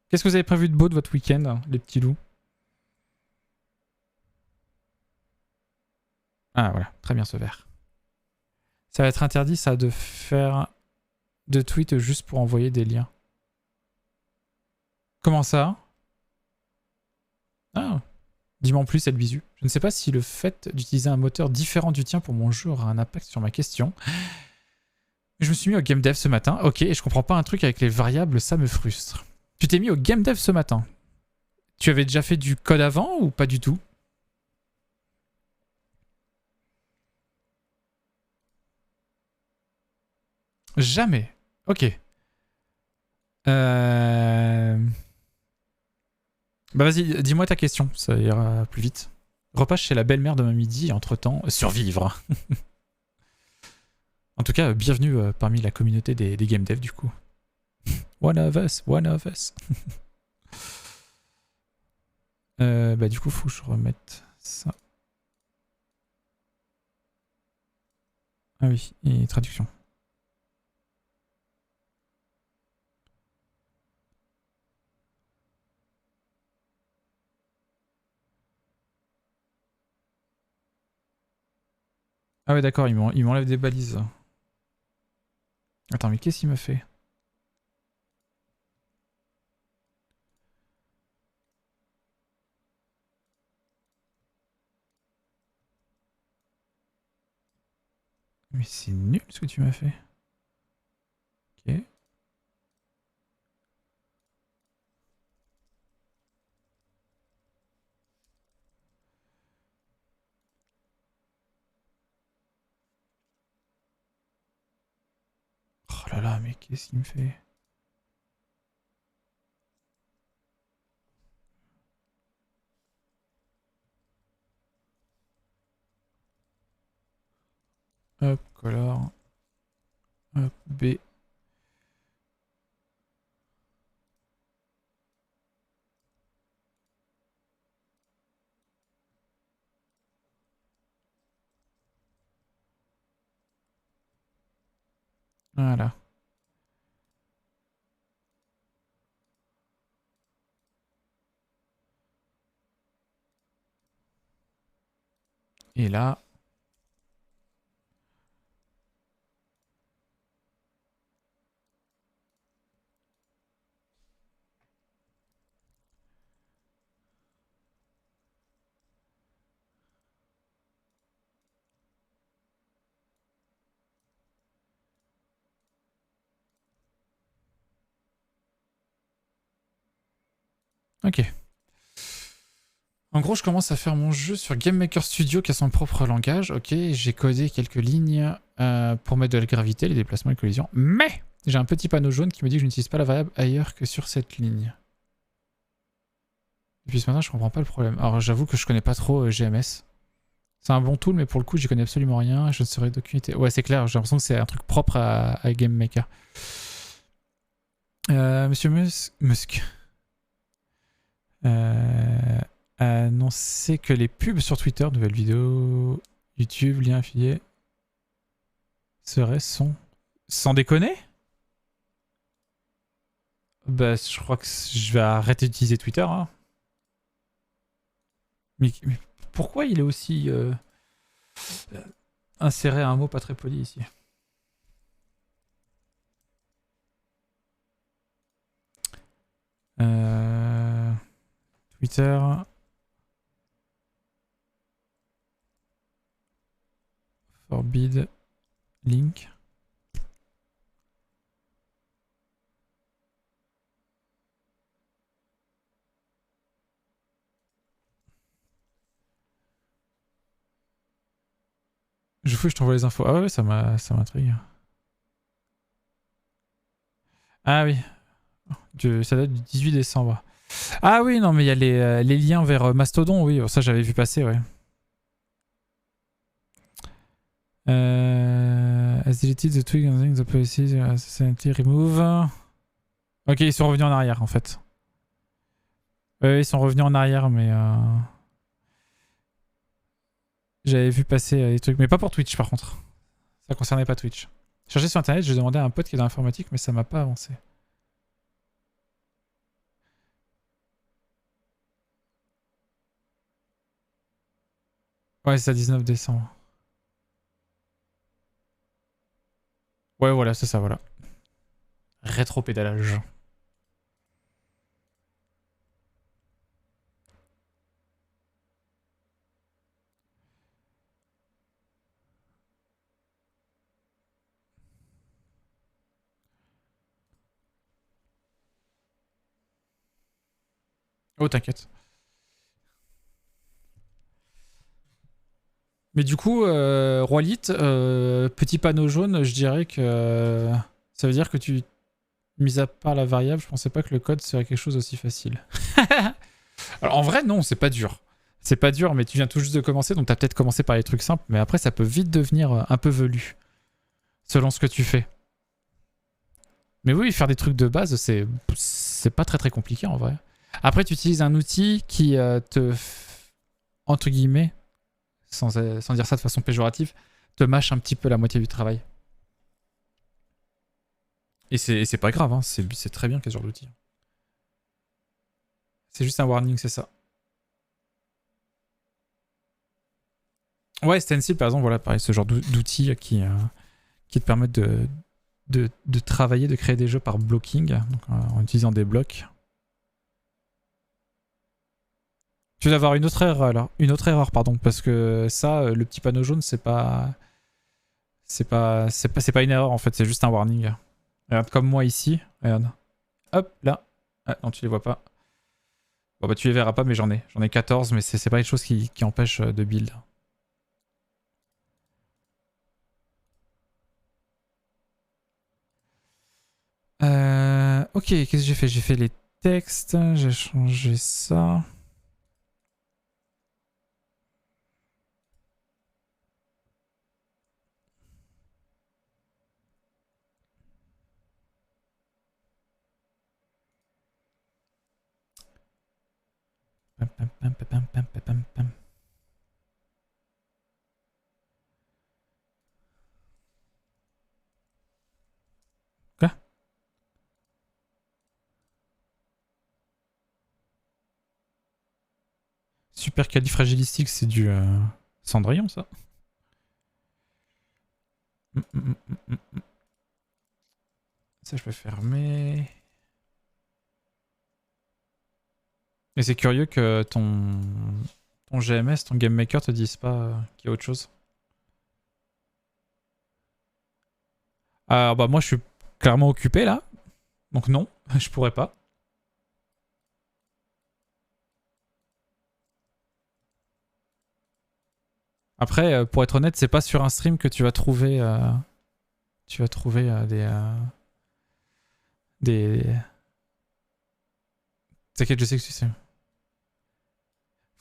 Qu'est-ce que vous avez prévu de beau de votre week-end, les petits loups? Ah voilà, très bien ce verre. Ça va être interdit ça de faire de tweets juste pour envoyer des liens. Comment ça? Ah, dis-moi en plus, Elbisu. Je ne sais pas si le fait d'utiliser un moteur différent du tien pour mon jeu aura un impact sur ma question. Je me suis mis au game dev ce matin. Ok, et je comprends pas un truc avec les variables, ça me frustre. Tu t'es mis au game dev ce matin. Tu avais déjà fait du code avant ou pas du tout? Jamais. Ok. Bah vas-y, dis-moi ta question, ça ira plus vite. Repas chez la belle-mère de ma midi et entre-temps, survivre. En tout cas, bienvenue parmi la communauté des game devs du coup. One of us, one of us. Bah du coup, faut que je remette ça. Ah oui, et traduction. Ah ouais, d'accord, il m'enlève des balises. Attends, mais qu'est-ce qu'il me fait? Mais c'est nul ce que tu m'as fait. Ok. Oh là là, mais qu'est-ce qu'il me fait? Hop, color. Hop, B. Voilà. Et là... Ok. En gros, je commence à faire mon jeu sur Game Maker Studio qui a son propre langage. Ok, j'ai codé quelques lignes pour mettre de la gravité, les déplacements et les collisions. Mais j'ai un petit panneau jaune qui me dit que je n'utilise pas la variable ailleurs que sur cette ligne. Depuis ce matin, je comprends pas le problème. Alors, j'avoue que je connais pas trop GMS. C'est un bon tool, mais pour le coup, j'y connais absolument rien. Je ne saurais d'aucune utilité. Ouais, c'est clair, j'ai l'impression que c'est un truc propre à Game Maker. Monsieur Musk a annoncé que les pubs sur Twitter, nouvelles vidéos, YouTube, lien affilié, seraient sans déconner. Bah, je crois que je vais arrêter d'utiliser Twitter. Hein. Mais pourquoi il est aussi inséré un mot pas très poli ici? Twitter. Forbid link. Je t'envoie les infos. Ah ouais, ça m'intrigue. Ah oui. Ça date du 18 décembre. Ah oui, non, mais il y a les liens vers Mastodon, oui. Ça, j'avais vu passer, ouais. As deleted the twig and the policies, remove. Ok, ils sont revenus en arrière, en fait. Ils sont revenus en arrière, mais... J'avais vu passer des trucs, mais pas pour Twitch, par contre. Ça concernait pas Twitch. Je cherchais sur Internet, j'ai demandé à un pote qui est dans l'informatique, mais ça m'a pas avancé. Ouais, c'est ça, 19 décembre. Ouais, voilà, c'est ça, voilà. Rétro-pédalage. Oh, t'inquiète. Mais du coup, Roilit, petit panneau jaune, je dirais que ça veut dire que tu, mis à part la variable, je pensais pas que le code serait quelque chose aussi facile. Alors en vrai, non, c'est pas dur. C'est pas dur, mais tu viens tout juste de commencer, donc t'as peut-être commencé par les trucs simples, mais après ça peut vite devenir un peu velu, selon ce que tu fais. Mais oui, faire des trucs de base, c'est pas très très compliqué en vrai. Après, tu utilises un outil qui entre guillemets, sans dire ça de façon péjorative, te mâche un petit peu la moitié du travail. Et c'est pas grave, hein, c'est très bien quel genre d'outil. C'est juste un warning, c'est ça. Ouais, Stencil par exemple, voilà, pareil, ce genre d'outils qui te permettent de travailler, de créer des jeux par blocking, donc en utilisant des blocs. Tu vas avoir une autre erreur alors, pardon, parce que ça, le petit panneau jaune, c'est pas une erreur en fait, c'est juste un warning. Regarde comme moi ici, regarde. Hop, là. Ah, non, tu les vois pas. Bon bah tu les verras pas, mais j'en ai 14, mais c'est pas une chose qui empêche de build. Ok, qu'est-ce que j'ai fait? J'ai fait les textes, j'ai changé ça. Pam, pam, pam, pam, pam, pam, pam, pam. supercalifragilistique, c'est du Cendrillon, ça. Ça, je peux fermer. Et c'est curieux que ton GMS, ton Game Maker te dise pas qu'il y a autre chose. Bah moi, je suis clairement occupé là. Donc non, je pourrais pas. Après, pour être honnête, c'est pas sur un stream que tu vas trouver, des. T'inquiète, je sais que tu sais.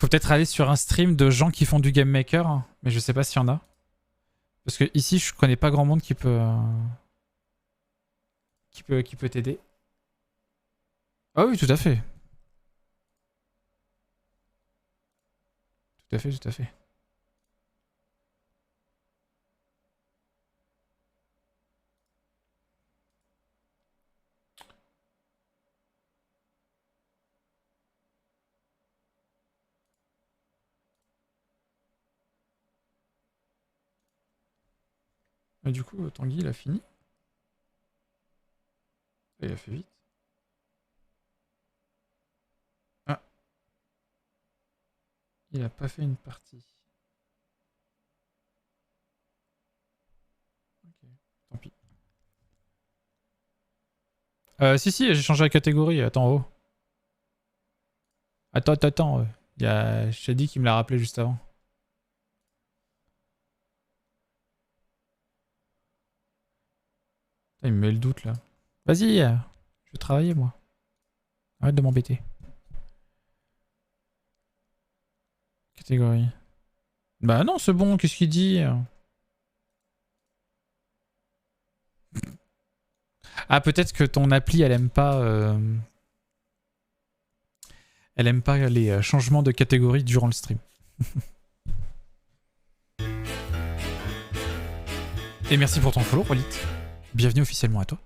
Faut peut-être aller sur un stream de gens qui font du Game Maker, mais je sais pas s'il y en a. Parce que ici, je connais pas grand monde qui peut t'aider. Ah oui, tout à fait. Tout à fait, tout à fait. Et du coup, Tanguy, il a fini. Il a fait vite. Ah, il a pas fait une partie. Ok, tant pis. Si, j'ai changé la catégorie. Attends, oh. Attends. Je t'ai dit qu'il me l'a rappelé juste avant. Putain, il me met le doute là. Vas-y, je vais travailler moi. Arrête de m'embêter. Catégorie. Bah non, c'est bon, qu'est-ce qu'il dit? Ah, peut-être que ton appli, elle aime pas. Elle aime pas les changements de catégorie durant le stream. Et merci pour ton follow, Rolit. Bienvenue officiellement à toi.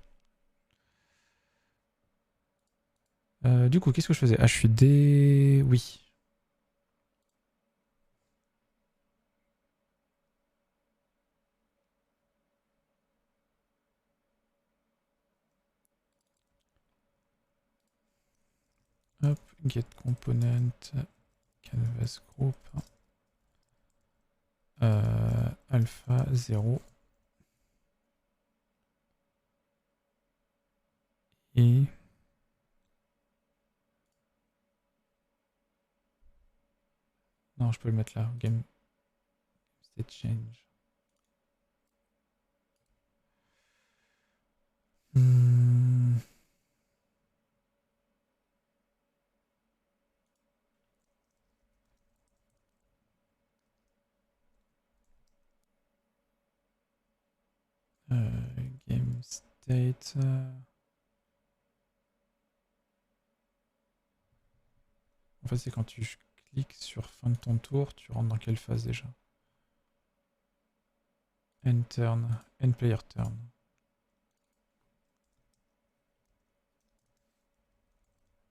Du coup, qu'est-ce que je faisais? Ah, je suis des. Oui. Hop, get component, canvas group, alpha 0. Et. Non, je peux le mettre là. Game state change. Game state. En fait, c'est quand tu cliques sur fin de ton tour, tu rentres dans quelle phase déjà? End turn, end player turn.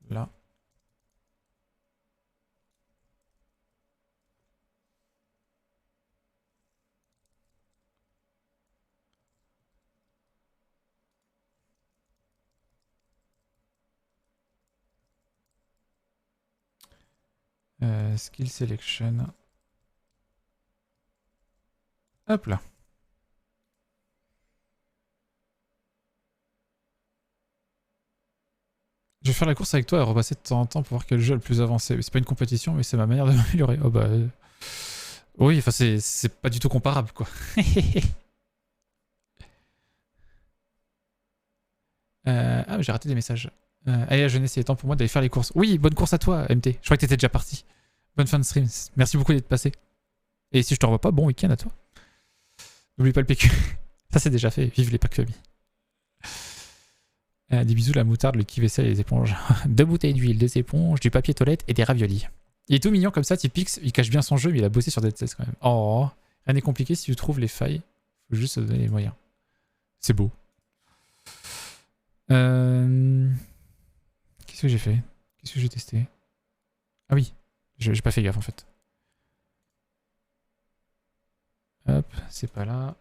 Là. Skill selection. Hop là. Je vais faire la course avec toi et repasser de temps en temps pour voir quel jeu est le plus avancé. C'est pas une compétition, mais c'est ma manière de m'améliorer. Oh bah. Oui, enfin, c'est pas du tout comparable, quoi. Ah, mais j'ai raté des messages. Allez, la jeunesse, il est temps pour moi d'aller faire les courses. Oui, bonne course à toi, MT. Je crois que t'étais déjà parti. Bonne fin de stream. Merci beaucoup d'être passé. Et si je te revois pas, bon week-end à toi. N'oublie pas le PQ. Ça, c'est déjà fait. Vive les packs famille. Des bisous, la moutarde, le qui-vaisselle et les éponges. 2 bouteilles d'huile, 2 éponges, du papier toilette et des raviolis. Il est tout mignon comme ça, Tipix. Il cache bien son jeu, mais il a bossé sur Dead Cells quand même. Oh, rien n'est compliqué si tu trouves les failles. Faut juste se donner les moyens. C'est beau. Qu'est-ce que j'ai fait? Qu'est-ce que j'ai testé? Ah oui, J'ai pas fait gaffe en fait. Hop, c'est pas là.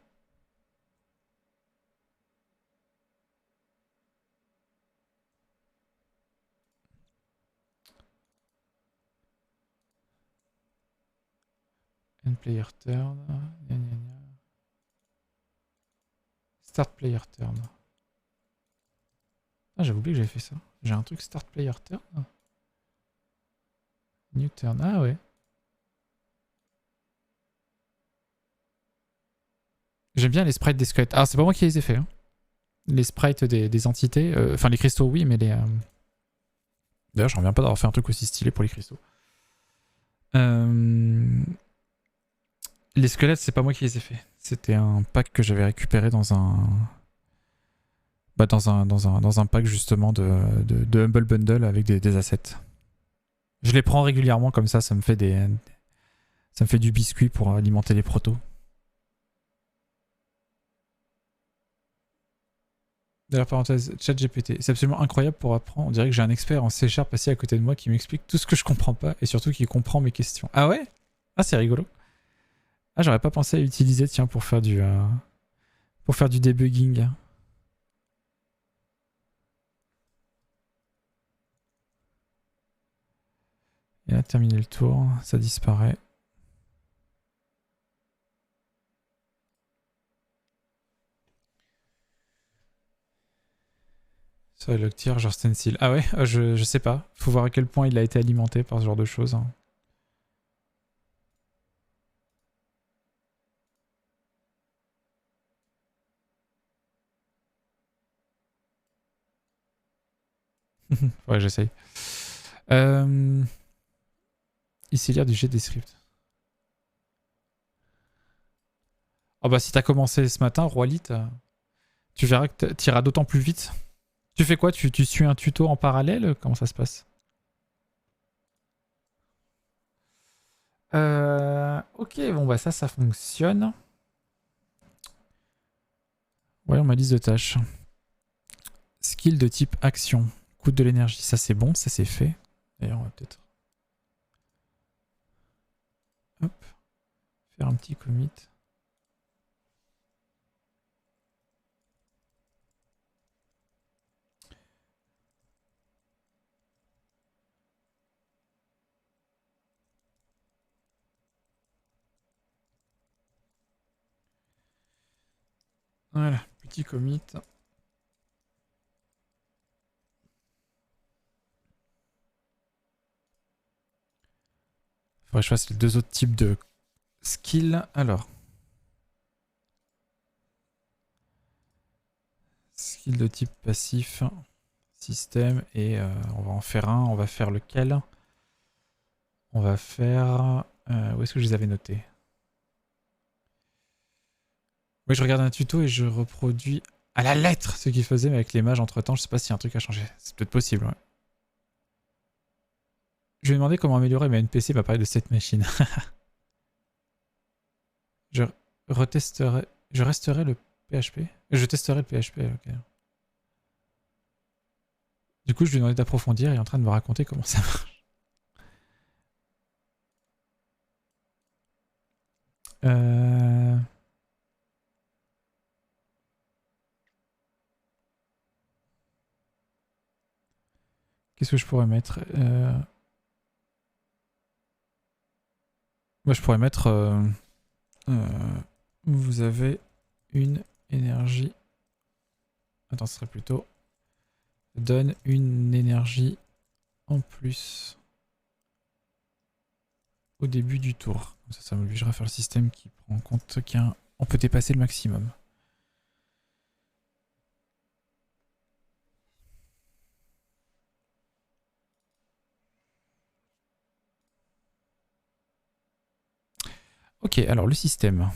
End player turn. Gna, gna, gna. Start player turn. Ah, j'avais oublié que j'avais fait ça. J'ai un truc start player turn. New turn. Ah ouais. J'aime bien les sprites des squelettes. Ah, c'est pas moi qui les ai fait. Hein. Les sprites des entités. Enfin, les cristaux, oui, mais les. D'ailleurs, je reviens pas d'avoir fait un truc aussi stylé pour les cristaux. Les squelettes, c'est pas moi qui les ai fait. C'était un pack que j'avais récupéré dans un. Bah, dans un pack justement de Humble Bundle avec des assets. Je les prends régulièrement comme ça me fait ça me fait du biscuit pour alimenter les protos. D'ailleurs, parenthèse, ChatGPT, c'est absolument incroyable pour apprendre. On dirait que j'ai un expert en C# assis à côté de moi qui m'explique tout ce que je comprends pas et surtout qui comprend mes questions. Ah ouais? Ah, c'est rigolo. Ah, j'aurais pas pensé à utiliser, tiens, pour faire du debugging. Et là, terminer le tour, ça disparaît. Ça, le tir, genre stencil. Ah ouais, je sais pas. Faut voir à quel point il a été alimenté par ce genre de choses. Hein. Ouais, j'essaye. Ici, lire du jet des scripts. Ah bah si t'as commencé ce matin, Roilit, tu verras que t'iras d'autant plus vite. Tu fais quoi tu suis un tuto en parallèle? Comment ça se passe? Ok, bon bah ça fonctionne. Voyons ma liste de tâches. Skill de type action. Coûte de l'énergie, ça c'est bon, ça c'est fait. D'ailleurs, on va peut-être... Hop. Faire un petit commit. Voilà, petit commit. Faudrait que je fasse les deux autres types de skills. Alors. Skill de type passif. Système. Et on va en faire un. On va faire lequel? On va faire... où est-ce que je les avais notés? Oui, je regarde un tuto et je reproduis à la lettre ce qu'il faisait, mais avec les mages entre temps, je sais pas s'il y a un truc à changer. C'est peut-être possible, ouais. Je lui ai demandé comment améliorer mes NPC, il m'a parlé de cette machine. je retesterai. Je resterai le PHP. Je testerai le PHP, ok. Du coup, je lui ai demandé d'approfondir et il est en train de me raconter comment ça marche. Euh... Qu'est-ce que je pourrais mettre Moi, je pourrais mettre... vous avez une énergie... Attends, ce serait plutôt... Donne une énergie en plus au début du tour. Ça m'obligera à faire le système qui prend en compte qu'on peut dépasser le maximum. Ok, alors le système.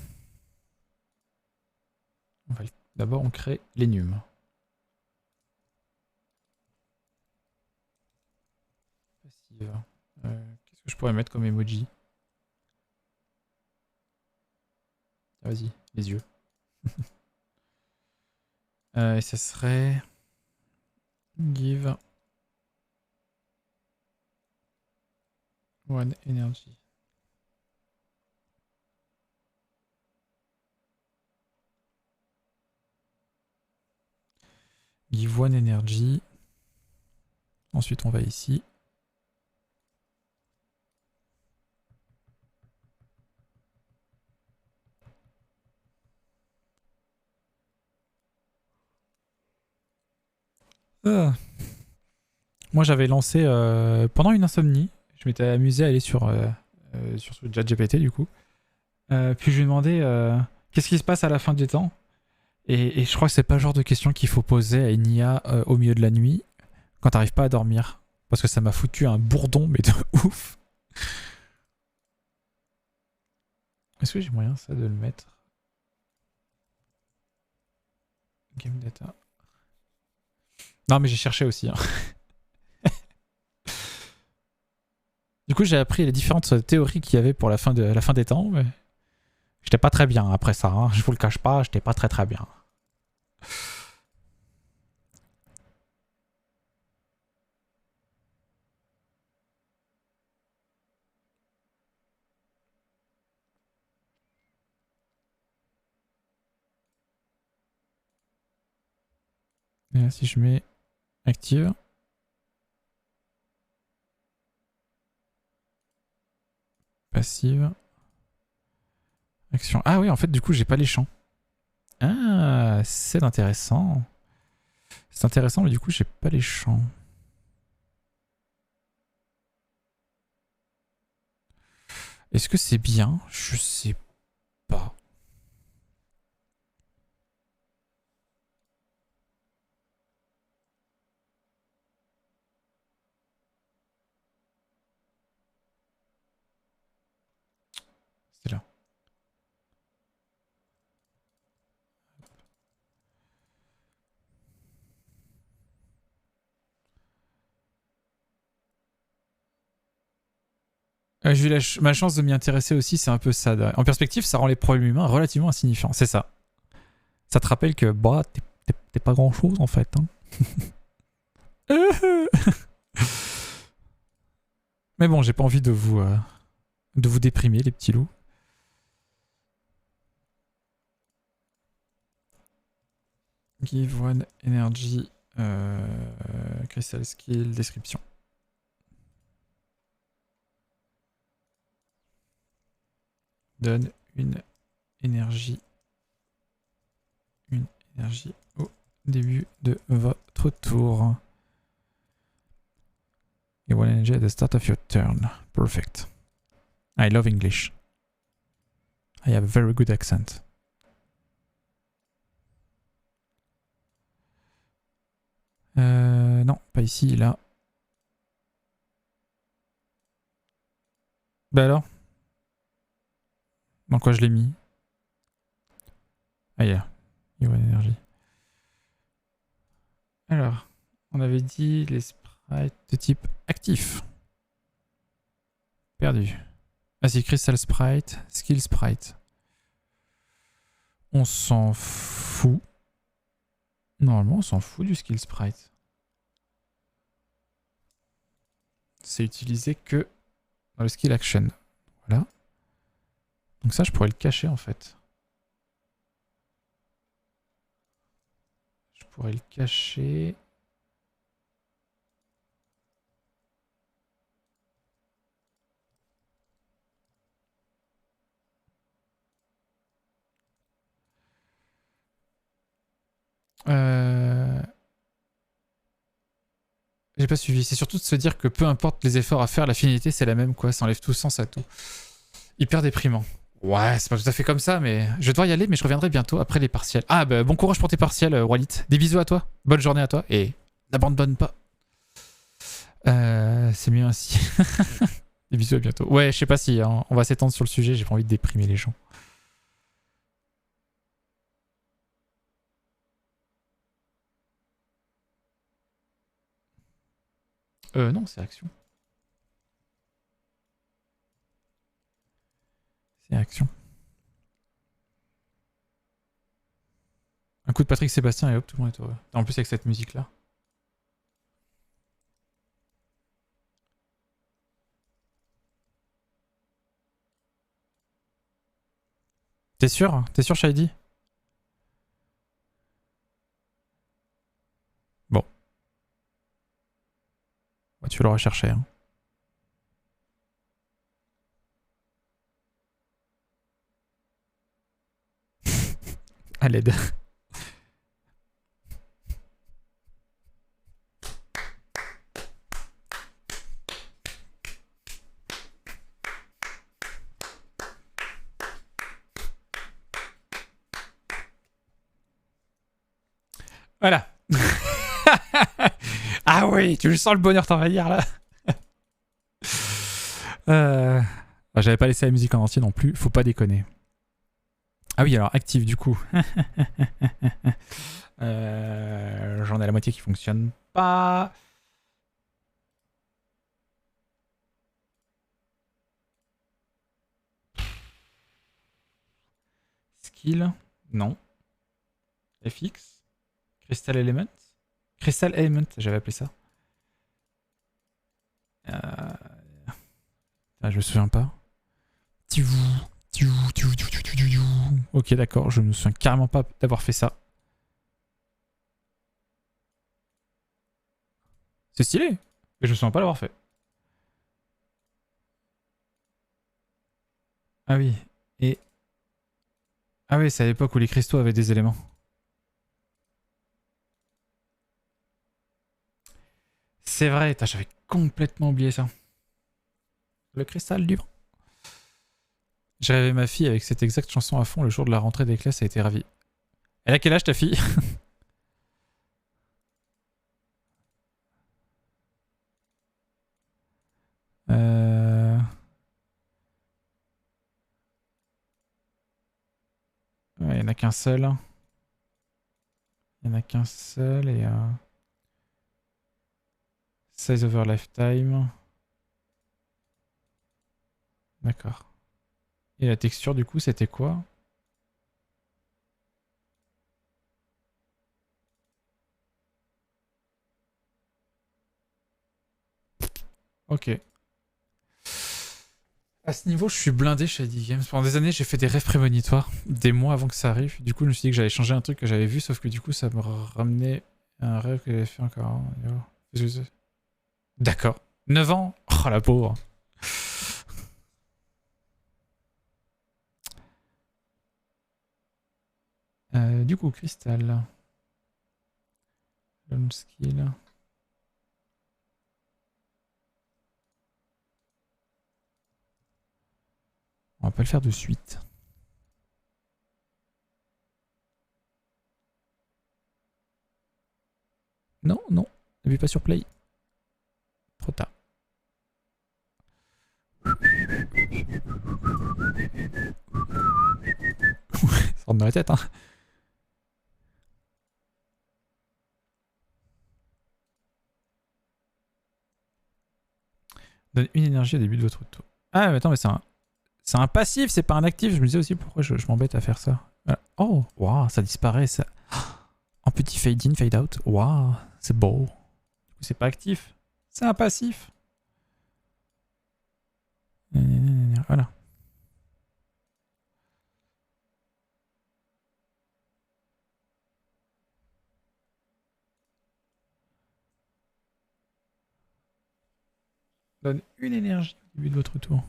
D'abord, on crée l'énum. Qu'est-ce que je pourrais mettre comme emoji? Vas-y, les yeux. Et ça serait... Give... One Energy. Give One Energy. Ensuite, on va ici. Ah. Moi, j'avais lancé pendant une insomnie. Je m'étais amusé à aller sur ChatGPT du coup. Puis je lui ai demandé qu'est-ce qui se passe à la fin des temps. Et je crois que c'est pas le genre de question qu'il faut poser à une IA au milieu de la nuit quand t'arrives pas à dormir. Parce que ça m'a foutu un bourdon, mais de ouf. Est-ce que j'ai moyen ça de le mettre? Game data. Non, mais j'ai cherché aussi. Hein. Du coup, j'ai appris les différentes théories qu'il y avait pour la fin des temps, mais j'étais pas très bien après ça. Hein. Je vous le cache pas, j'étais pas très très bien. Et là, si je mets active. Passive. Action. Ah oui, en fait, du coup, j'ai pas les champs. Ah, c'est intéressant. C'est intéressant, mais du coup, j'ai pas les champs. Est-ce que c'est bien? Je sais pas. C'est là. J'ai eu ma chance de m'y intéresser aussi, c'est un peu ça. En perspective, ça rend les problèmes humains relativement insignifiants. C'est ça. Ça te rappelle que bah, t'es pas grand chose en fait. Hein. Mais bon, j'ai pas envie de vous déprimer, les petits loups. Give one energy, crystal skill, description. Donne une énergie au début de votre tour. You one energy at the start of your turn. Perfect. I love English. I have a very good accent. Non, pas ici, là. Bah alors? Dans quoi je l'ai mis? Ah, yeah. You one energy. Alors, on avait dit les sprites de type actif. Perdu. Ah si, Crystal Sprite, Skill Sprite. On s'en fout. Normalement, on s'en fout du Skill Sprite. C'est utilisé que dans le Skill Action. Voilà. Donc ça, je pourrais le cacher en fait. Je pourrais le cacher. J'ai pas suivi. C'est surtout de se dire que peu importe les efforts à faire, la finalité c'est la même quoi. Ça enlève tout sens à tout. Hyper déprimant. Ouais, c'est pas tout à fait comme ça, mais je vais devoir y aller, mais je reviendrai bientôt après les partiels. Ah bah bon courage pour tes partiels, Wallit. Des bisous à toi. Bonne journée à toi et n'abandonne pas. C'est mieux ainsi. Des bisous à bientôt. Ouais, je sais pas si hein, on va s'étendre sur le sujet. J'ai pas envie de déprimer les gens. Non, c'est action. C'est action. Un coup de Patrick Sébastien et hop, tout le monde est heureux. En plus avec cette musique là. T'es sûr? T'es sûr, Shady? Bon. Bah, tu l'auras cherché. Hein. À l'aide. Voilà. Ah oui, tu sens le bonheur t'envahir là. J'avais pas laissé la musique en entier non plus, faut pas déconner. Ah oui, alors active du coup. J'en ai la moitié qui fonctionne pas. Skill, non. FX, Crystal Element. Crystal Element, j'avais appelé ça. Je me souviens pas. Ok, d'accord, je me souviens carrément pas d'avoir fait ça. C'est stylé, mais je me souviens pas l'avoir fait. Ah oui, et... Ah oui, c'est à l'époque où les cristaux avaient des éléments. C'est vrai, j'avais complètement oublié ça. Le cristal du vent. J'ai rêvé ma fille avec cette exacte chanson à fond le jour de la rentrée des classes, a été ravie. Elle a quel âge ta fille? Il y en a qu'un seul. Il y en a qu'un seul et... Size over lifetime. D'accord. Et la texture du coup c'était quoi? Ok. À ce niveau, je suis blindé chez ID Games. Pendant des années, j'ai fait des rêves prémonitoires, des mois avant que ça arrive. Du coup, je me suis dit que j'allais changer un truc que j'avais vu, sauf que du coup, ça me ramenait un rêve que j'avais fait encore. D'accord. 9 ans? Oh la pauvre. Du coup, Crystal. Lone skill. On va pas le faire de suite. Non, non. N'appuie pas sur play. Trop tard. Ça rentre dans la tête, hein. Donne une énergie au début de votre tour. Ah, mais attends, mais c'est un passif, c'est pas un actif. Je me disais aussi pourquoi je m'embête à faire ça. Voilà. Oh, waouh, ça disparaît. Ça... En petit fade in, fade out. Waouh, c'est beau. C'est pas actif. C'est un passif. Voilà. Donne une énergie au début de votre tour.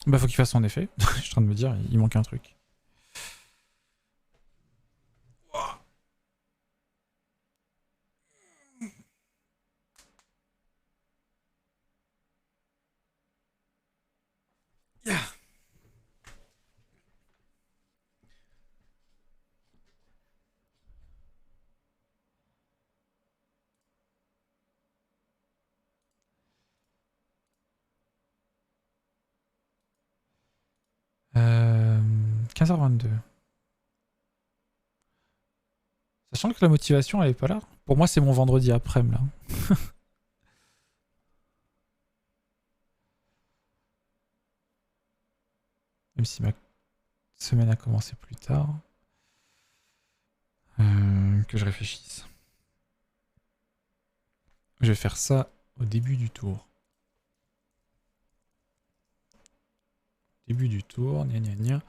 Bah faut qu'il fasse son effet. Je suis en train de me dire, il manque un truc. Yeah. Euh... 15h22. Sachant que la motivation elle est pas là. Pour moi c'est mon vendredi après-midi là. Même si ma semaine a commencé plus tard. Que je réfléchisse. Je vais faire ça au début du tour. Début du tour, gna gna gna.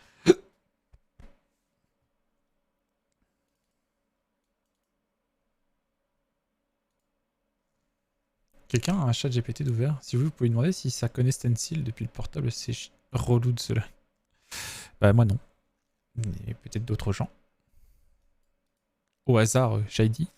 Quelqu'un a un chat GPT d'ouvert? Si vous pouvez demander si ça connaît Stencil depuis le portable, c'est relou de cela. Bah moi non. Et peut-être d'autres gens. Au hasard, Shady.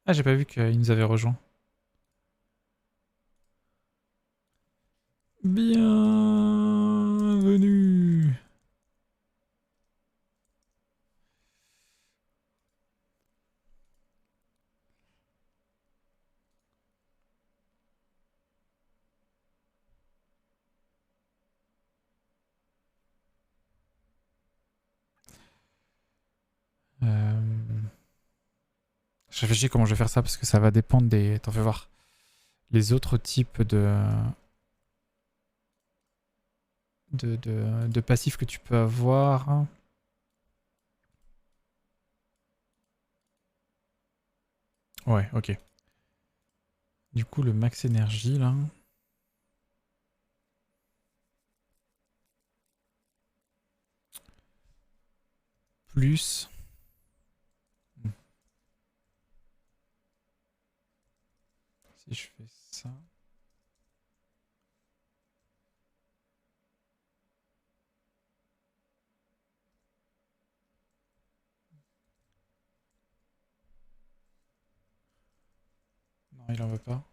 Ah, j'ai pas vu qu'il nous avait rejoint. Bienvenue. Je réfléchis comment je vais faire ça parce que ça va dépendre des. Attends, fais voir. Les autres types de passifs que tu peux avoir. Ouais, ok. Du coup, le max énergie là. Plus. Si je fais ça. Non, il en veut pas.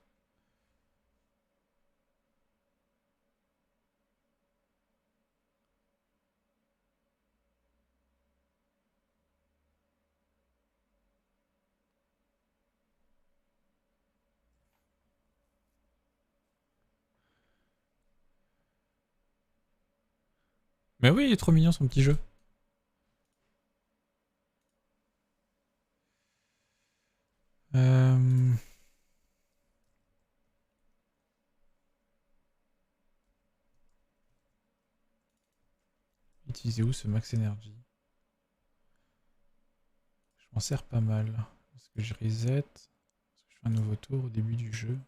Mais oui, il est trop mignon son petit jeu. Euh... Utiliser où ce max énergie? Je m'en sers pas mal. Est-ce que je reset? Est-ce que je fais un nouveau tour au début du jeu?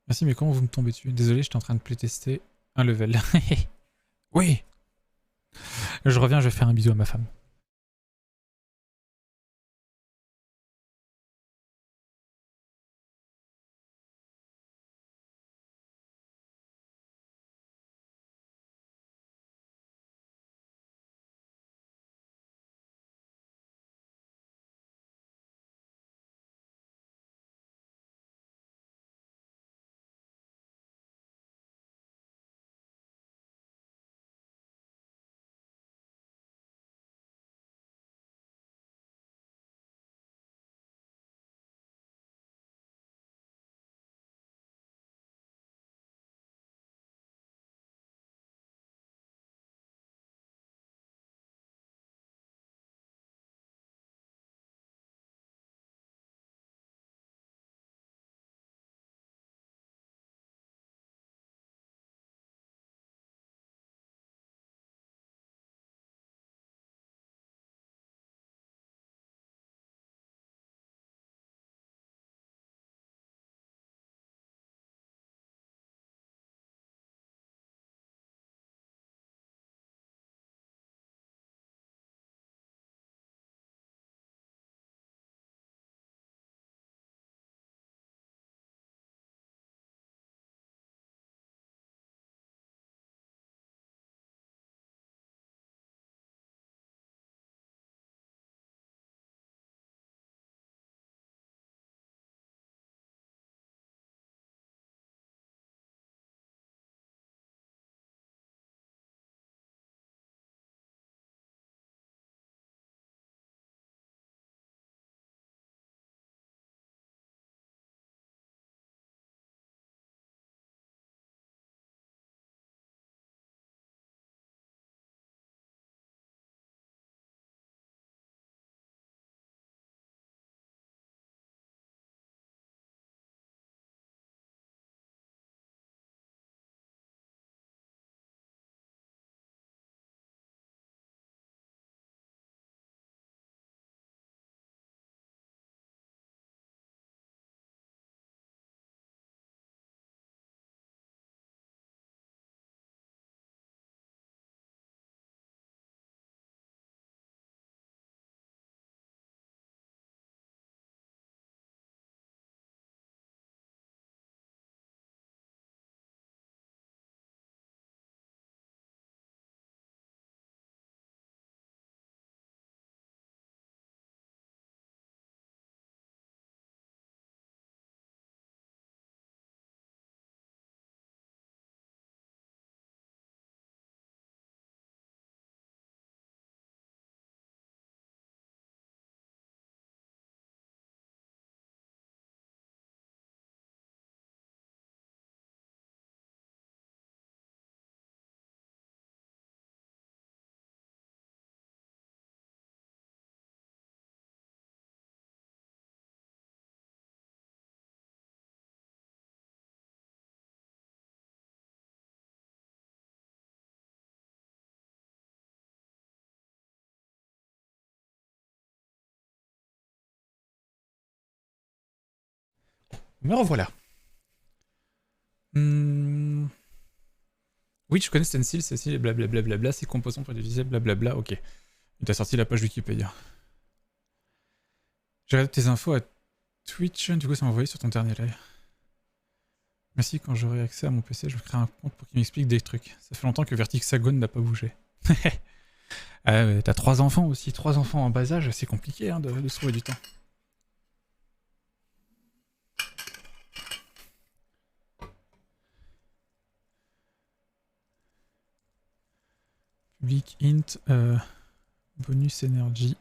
Merci, mais comment vous me tombez dessus? Désolé, j'étais en train de playtester un level. Oui! Je reviens, je vais faire un bisou à ma femme. Me revoilà. Hmm. Oui, je connais Stencil, c'est aussi blablabla, ses composants pour utiliser blablabla, ok. Il t'a sorti la page Wikipédia. J'ai regardé tes infos à Twitch, du coup ça m'a envoyé sur ton dernier live. Merci, quand j'aurai accès à mon PC, je vais créer un compte pour qu'il m'explique des trucs. Ça fait longtemps que Vertixagon n'a pas bougé. T'as 3 enfants aussi, 3 enfants en bas âge, c'est compliqué hein, de se trouver du temps. Public int, bonus énergie.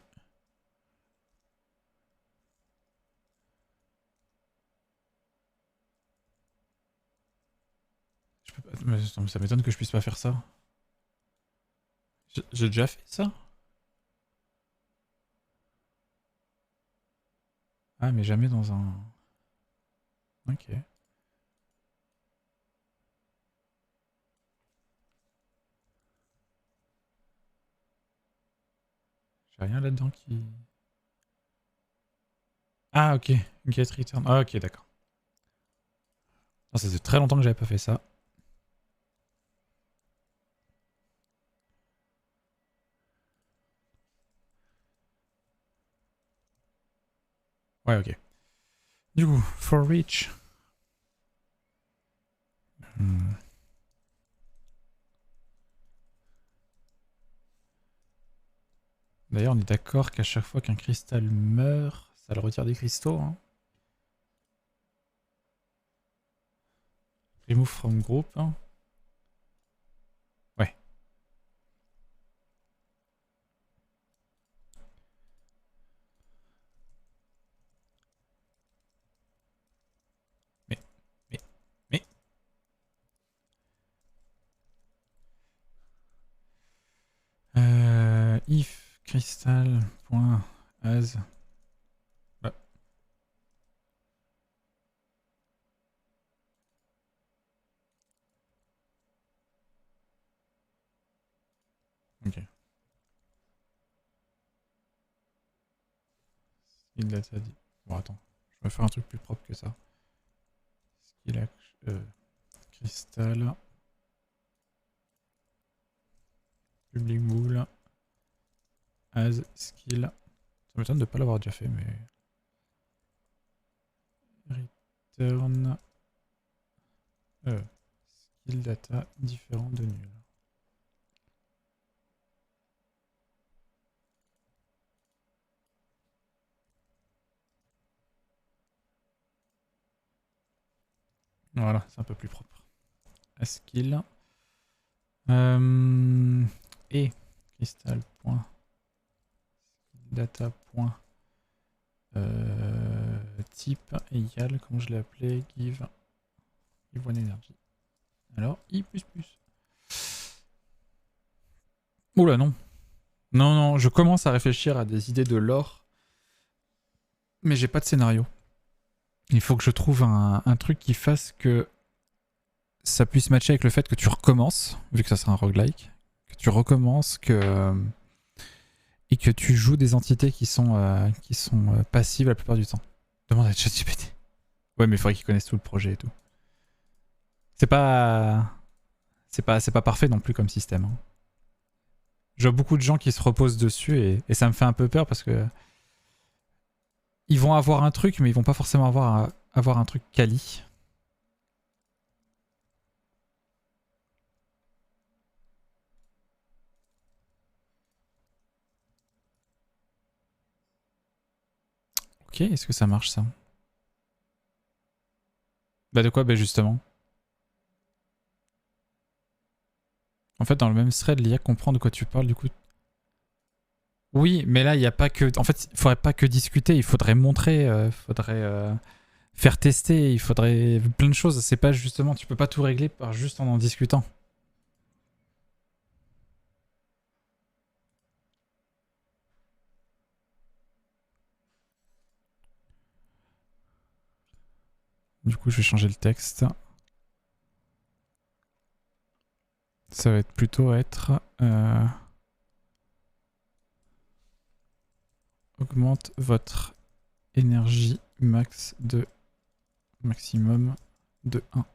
Je peux pas... Mais ça m'étonne que je puisse pas faire ça. J'ai déjà fait ça? Ah, mais jamais dans un... Ok. J'ai rien là-dedans qui... Ah, ok. Get return. Ah, ok, d'accord. Ça faisait très longtemps que j'avais pas fait ça. Ouais, ok. Du coup, for reach. D'ailleurs, on est d'accord qu'à chaque fois qu'un cristal meurt, ça le retire des cristaux. Hein. Remove from group. Hein. Ouais. Mais, mais... If crystal.as. Ouais. Ok. Il a ça dit. Bon, attends. Je vais faire un truc plus propre que ça. Skill action. Cristal. Public bool. As skill. Ça m'étonne de ne pas l'avoir déjà fait, mais. Return. Skill data différent de nul. Voilà, c'est un peu plus propre. Skill. Et crystal.data.type égale, comment je l'ai appelé, give one energy. Alors, I++. Oula, non. Non, non, je commence à réfléchir à des idées de lore, mais j'ai pas de scénario. Il faut que je trouve un truc qui fasse que ça puisse matcher avec le fait que tu recommences, vu que ça sera un roguelike, que tu recommences, et que tu joues des entités qui sont passives la plupart du temps. Demande à ChatGPT. Ouais, mais il faudrait qu'ils connaissent tout le projet et tout. C'est pas... C'est pas parfait non plus comme système. Hein. Je vois beaucoup de gens qui se reposent dessus et ça me fait un peu peur parce que ils vont avoir un truc, mais ils vont pas forcément avoir un truc quali. Ok, est-ce que ça marche ça? Bah de quoi? Bah justement. En fait, dans le même thread, l'IA comprend de quoi tu parles, du coup. Oui, mais là, il n'y a pas que... En fait, il faudrait pas que discuter, il faudrait montrer, faire tester, il faudrait plein de choses. C'est pas justement... Tu peux pas tout régler par juste en discutant. Du coup, je vais changer le texte. Ça va être plutôt être... augmente votre énergie max de Maximum de 1.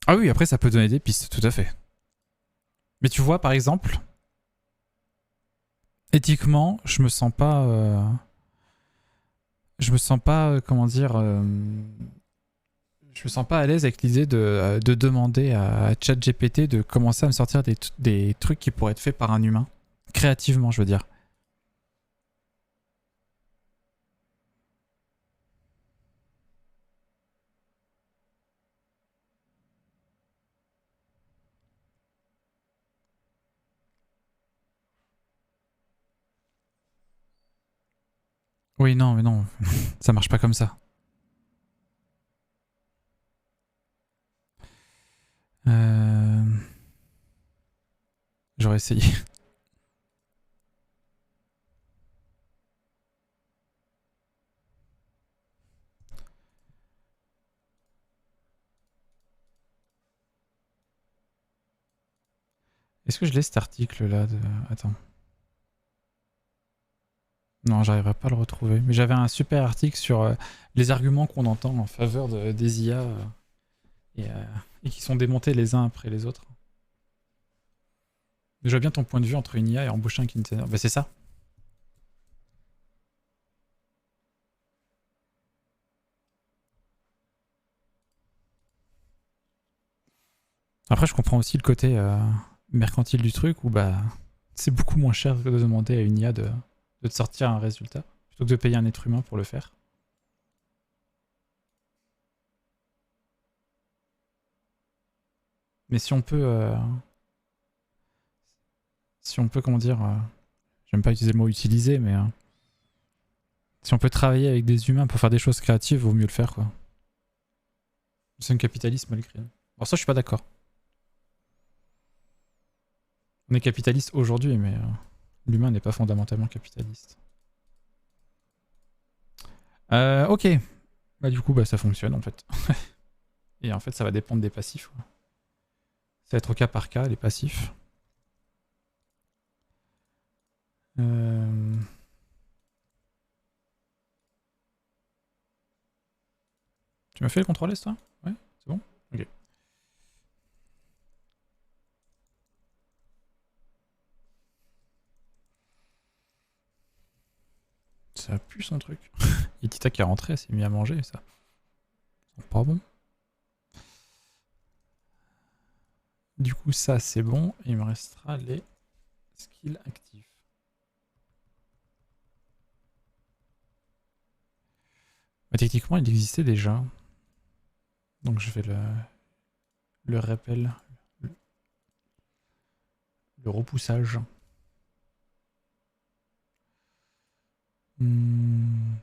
Ah oui, après ça peut donner des pistes, tout à fait. Mais tu vois, par exemple, éthiquement, je me sens pas, comment dire, je me sens pas à l'aise avec l'idée de demander à ChatGPT de commencer à me sortir des trucs qui pourraient être faits par un humain. Créativement, je veux dire. Oui, non, mais non, ça marche pas comme ça. Euh... J'aurais essayé. Est-ce que je l'ai cet article là de... Attends. Non, j'arriverai pas à le retrouver. Mais j'avais un super article sur les arguments qu'on entend en faveur des IA et, euh, et qui sont démontés les uns après les autres. Je vois bien ton point de vue entre une IA et embaucher un Kintener. Bah c'est ça. Après, je comprends aussi le côté mercantile du truc où bah c'est beaucoup moins cher que de demander à une IA de te sortir un résultat plutôt que de payer un être humain pour le faire. Mais si on peut, comment dire, j'aime pas utiliser le mot utiliser, mais si on peut travailler avec des humains pour faire des choses créatives, vaut mieux le faire, quoi. C'est un capitalisme malgré. Alors ça, je suis pas d'accord. On est capitaliste aujourd'hui, mais l'humain n'est pas fondamentalement capitaliste. Ok. Bah du coup, bah ça fonctionne en fait. Et en fait, ça va dépendre des passifs. Quoi. Ça va être au cas par cas, les passifs. Euh... Tu m'as fait le contrôle S, toi? Ouais, c'est bon? Ok. Ça pue son truc. Et Tita qui est rentrée, elle s'est mis à manger, ça. C'est pas bon. Du coup, ça c'est bon. Il me restera les skills actifs. Bah, techniquement, il existait déjà. Donc je vais le rappel, le repoussage. Hmm.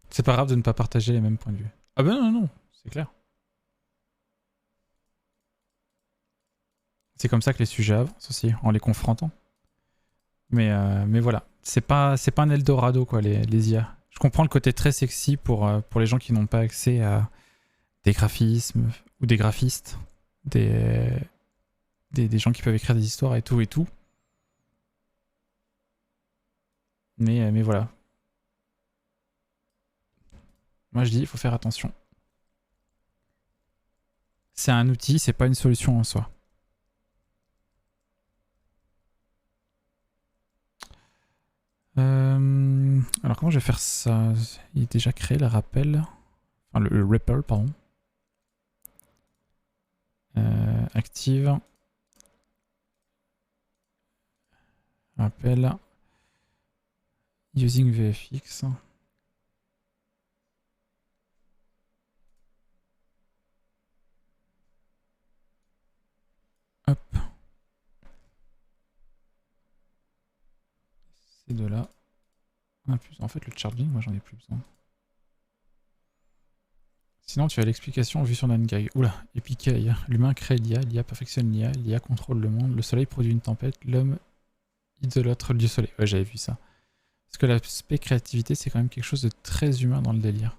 C'est pas grave de ne pas partager les mêmes points de vue. Ah ben non, non, non, c'est clair. C'est comme ça que les sujets avancent aussi, en les confrontant. Mais voilà, c'est pas un Eldorado, quoi, les IA. Je comprends le côté très sexy pour les gens qui n'ont pas accès à des graphismes ou des graphistes, des, des gens qui peuvent écrire des histoires et tout et tout. Mais voilà. Moi je dis, il faut faire attention. C'est un outil, c'est pas une solution en soi. Alors comment je vais faire ça? Il est déjà créé le rappel. Enfin le rappel, pardon. Active. Rappel. Using VFX. Hop. C'est de là. Ah, en fait, le charging, moi j'en ai plus besoin. Sinon, tu as l'explication vue sur Nangag. Oula, Epicay. L'humain crée l'IA, l'IA perfectionne l'IA contrôle le monde, le soleil produit une tempête, l'homme idolâtre le dieu soleil. Ouais, j'avais vu ça. Parce que l'aspect créativité, c'est quand même quelque chose de très humain dans le délire.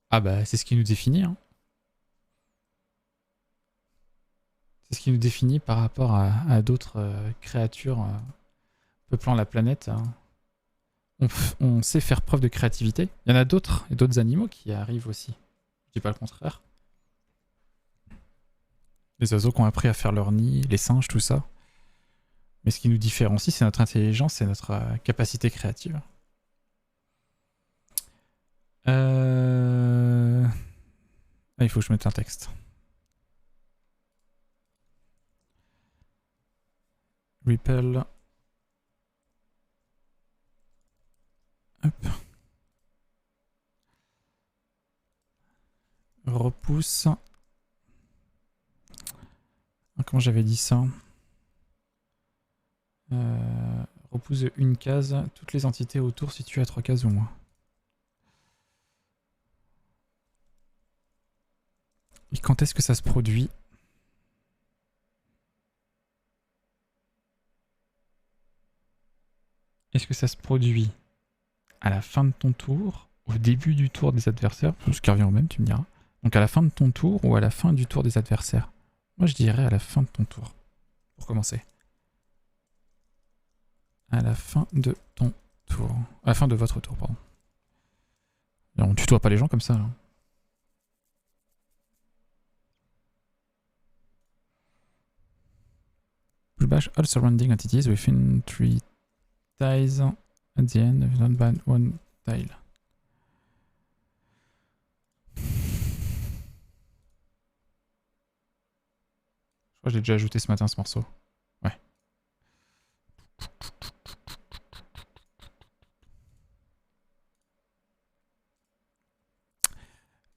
Ah bah, c'est ce qui nous définit. Hein. C'est ce qui nous définit par rapport à d'autres créatures peuplant la planète. Hein. on sait faire preuve de créativité. Il y en a d'autres, et d'autres animaux qui arrivent aussi. Je dis pas le contraire. Les oiseaux qui ont appris à faire leur nid, les singes, tout ça. Mais ce qui nous différencie, c'est notre intelligence et notre capacité créative. Ah, il faut que je mette un texte. Repel. Hop. Repousse. Comment j'avais dit ça? Repousse de une case toutes les entités autour situées à 3 cases ou moins. Et quand est-ce que ça se produit? Est-ce que ça se produit à la fin de ton tour, au début du tour des adversaires? Ce qui revient au même, tu me diras. Donc à la fin de ton tour ou à la fin du tour des adversaires? Moi je dirais à la fin de ton tour. Pour commencer. À la fin de ton tour. À la fin de votre tour, pardon. Et on tutoie pas les gens comme ça, là. Push bash all surrounding entities within 3 tiles at the end of not ban one tile. Je crois que j'ai déjà ajouté ce matin ce morceau. Ouais.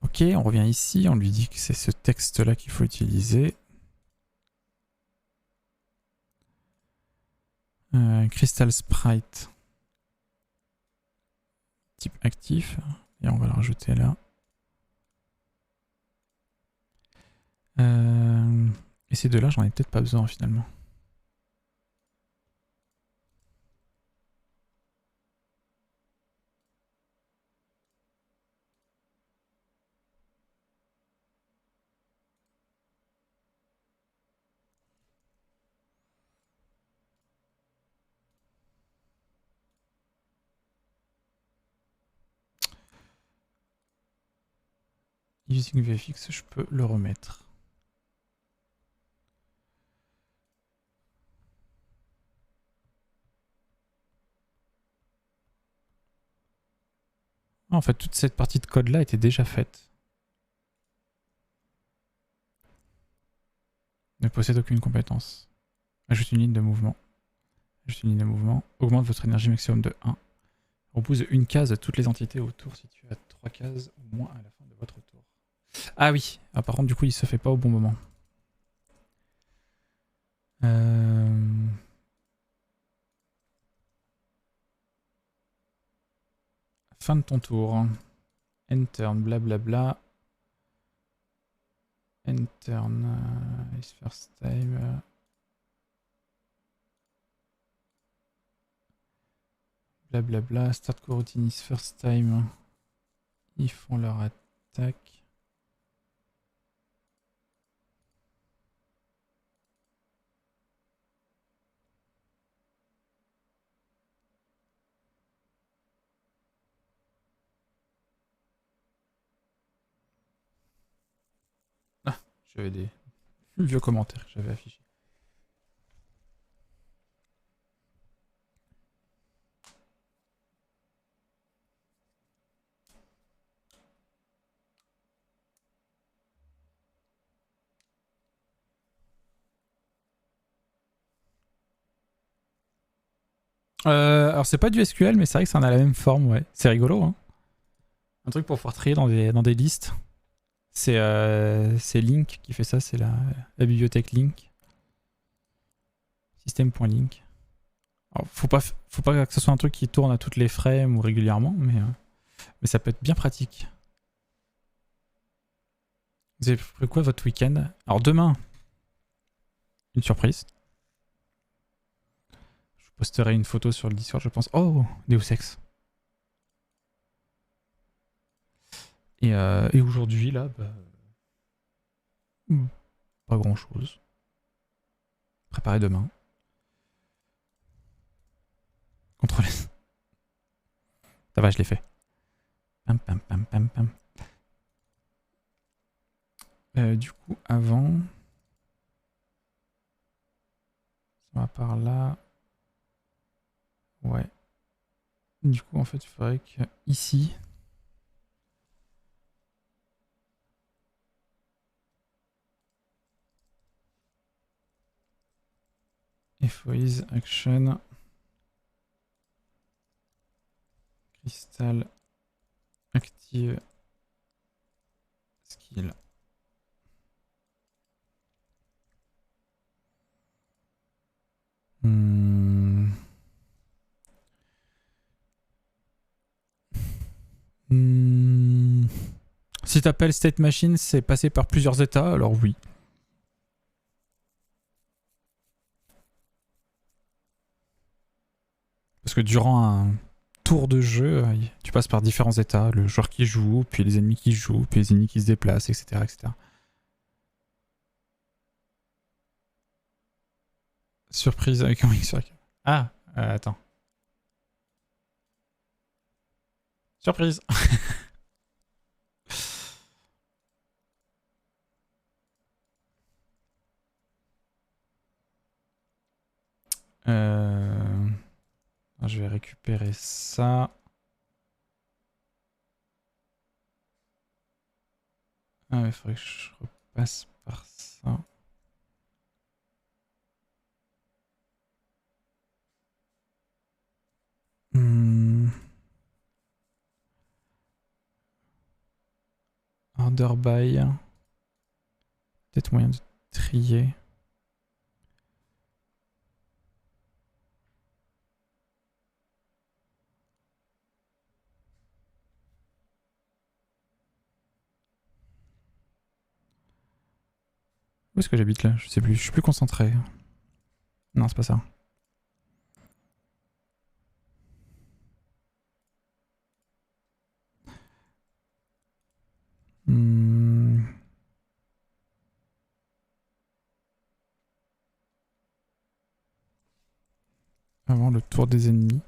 Ok, on revient ici, on lui dit que c'est ce texte-là qu'il faut utiliser. Crystal Sprite. Type actif. Et on va le rajouter là. Et ces deux-là, j'en ai peut-être pas besoin finalement. Using VFX, je peux le remettre. Ah, en fait, toute cette partie de code-là était déjà faite. Ne possède aucune compétence. Ajoute une ligne de mouvement. Ajoute une ligne de mouvement. Augmente votre énergie maximum de 1. Repousse une case à toutes les entités autour situées à 3 cases au moins à la fin de votre tour. Ah oui. Ah, par contre, du coup, il se fait pas au bon moment. Fin de ton tour. Enter, blablabla. Enter, is first time. Blablabla. Start coroutine is first time. Ils font leur attaque. Ah, j'avais des vieux commentaires que j'avais affichés. Alors c'est pas du SQL, mais c'est vrai que ça en a la même forme, ouais. C'est rigolo, hein. Un truc pour pouvoir trier dans des listes. C'est Link qui fait ça, c'est la bibliothèque Link. Système.link. Alors, faut pas que ce soit un truc qui tourne à toutes les frames ou régulièrement, mais ça peut être bien pratique. Vous avez prévu quoi votre week-end? Alors demain, une surprise. Je posterai une photo sur le Discord, je pense. Oh, Deus Ex. Et aujourd'hui, là, bah, pas grand-chose. Préparer demain. Contrôler. Ça va, je l'ai fait. Pam, pam, pam, pam, pam. Du coup, avant... Ça va par là. Ouais. Du coup, en fait, il faudrait que ici... Freeze, action. Crystal. Active. Skill. Hmm. Hmm. Si t'appelles State Machine, c'est passé par plusieurs états, alors oui. Parce que durant un tour de jeu, tu passes par différents états. Le joueur qui joue, puis les ennemis qui jouent, puis les ennemis qui se déplacent, etc. etc. Surprise avec un Wing sur... Ah, attends. Surprise. Je vais récupérer ça. Ah, il faudrait que je repasse par ça. Order by. Peut-être moyen de trier. Où est-ce que j'habite là? Je sais plus, je suis plus concentré. Non, c'est pas ça. Avant le tour des ennemis.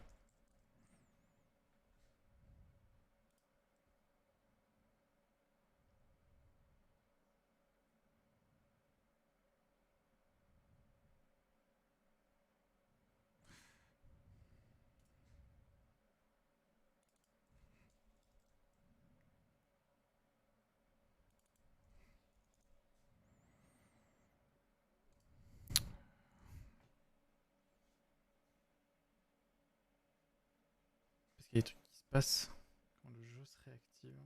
Parce qu'il y a des trucs qui se passent quand le jeu se réactive.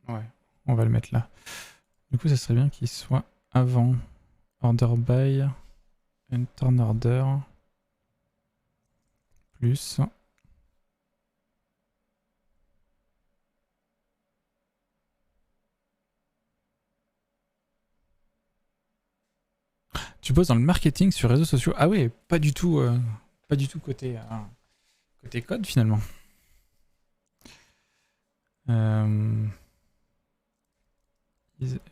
Ouais, on va le mettre là. Du coup, ça serait bien qu'il soit avant. Order by. Turn order. Plus. Tu bosses dans le marketing sur réseaux sociaux. Ah ouais, pas du tout côté, côté code finalement.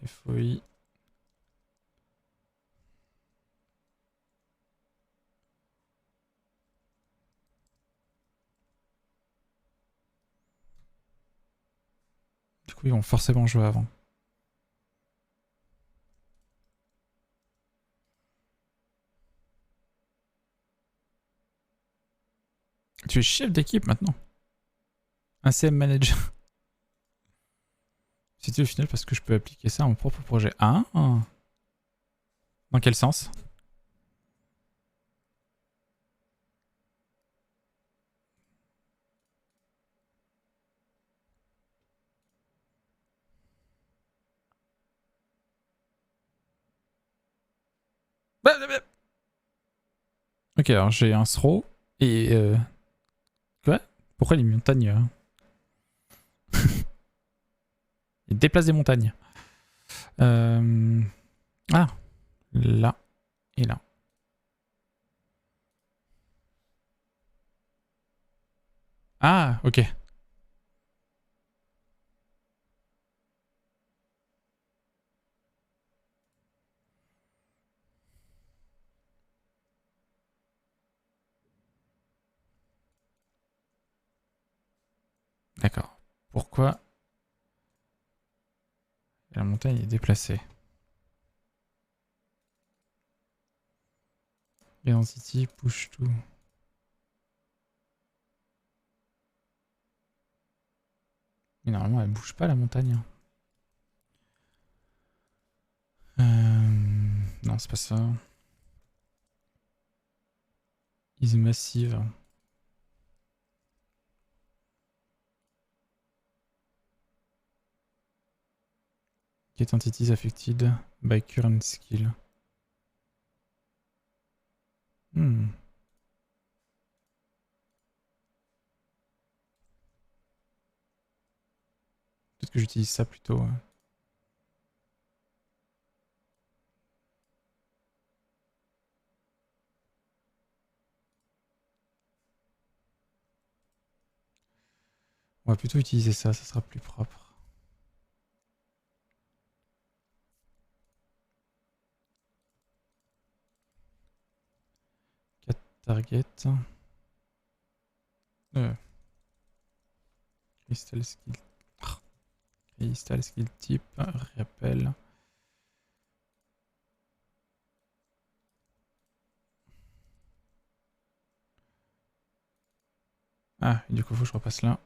FOI. Du coup, ils vont forcément jouer avant. Tu es chef d'équipe maintenant. Un CM manager. C'était au final parce que je peux appliquer ça à mon propre projet. Ah. Dans quel sens? Ok, alors j'ai un throw et... Quoi? Pourquoi les montagnes Ils déplacent des montagnes. Ah, là et là. Ah, ok. pourquoi la montagne est déplacée. Identity, push tout. Mais normalement, elle bouge pas la montagne. Non, c'est pas ça. Is massive. Get entities affected by current skill. Peut-être que j'utilise ça plutôt. On va plutôt utiliser ça, ça sera plus propre. Target. Crystal skill. Crystal skill type. Rappel. Ah, du coup, faut que je repasse là.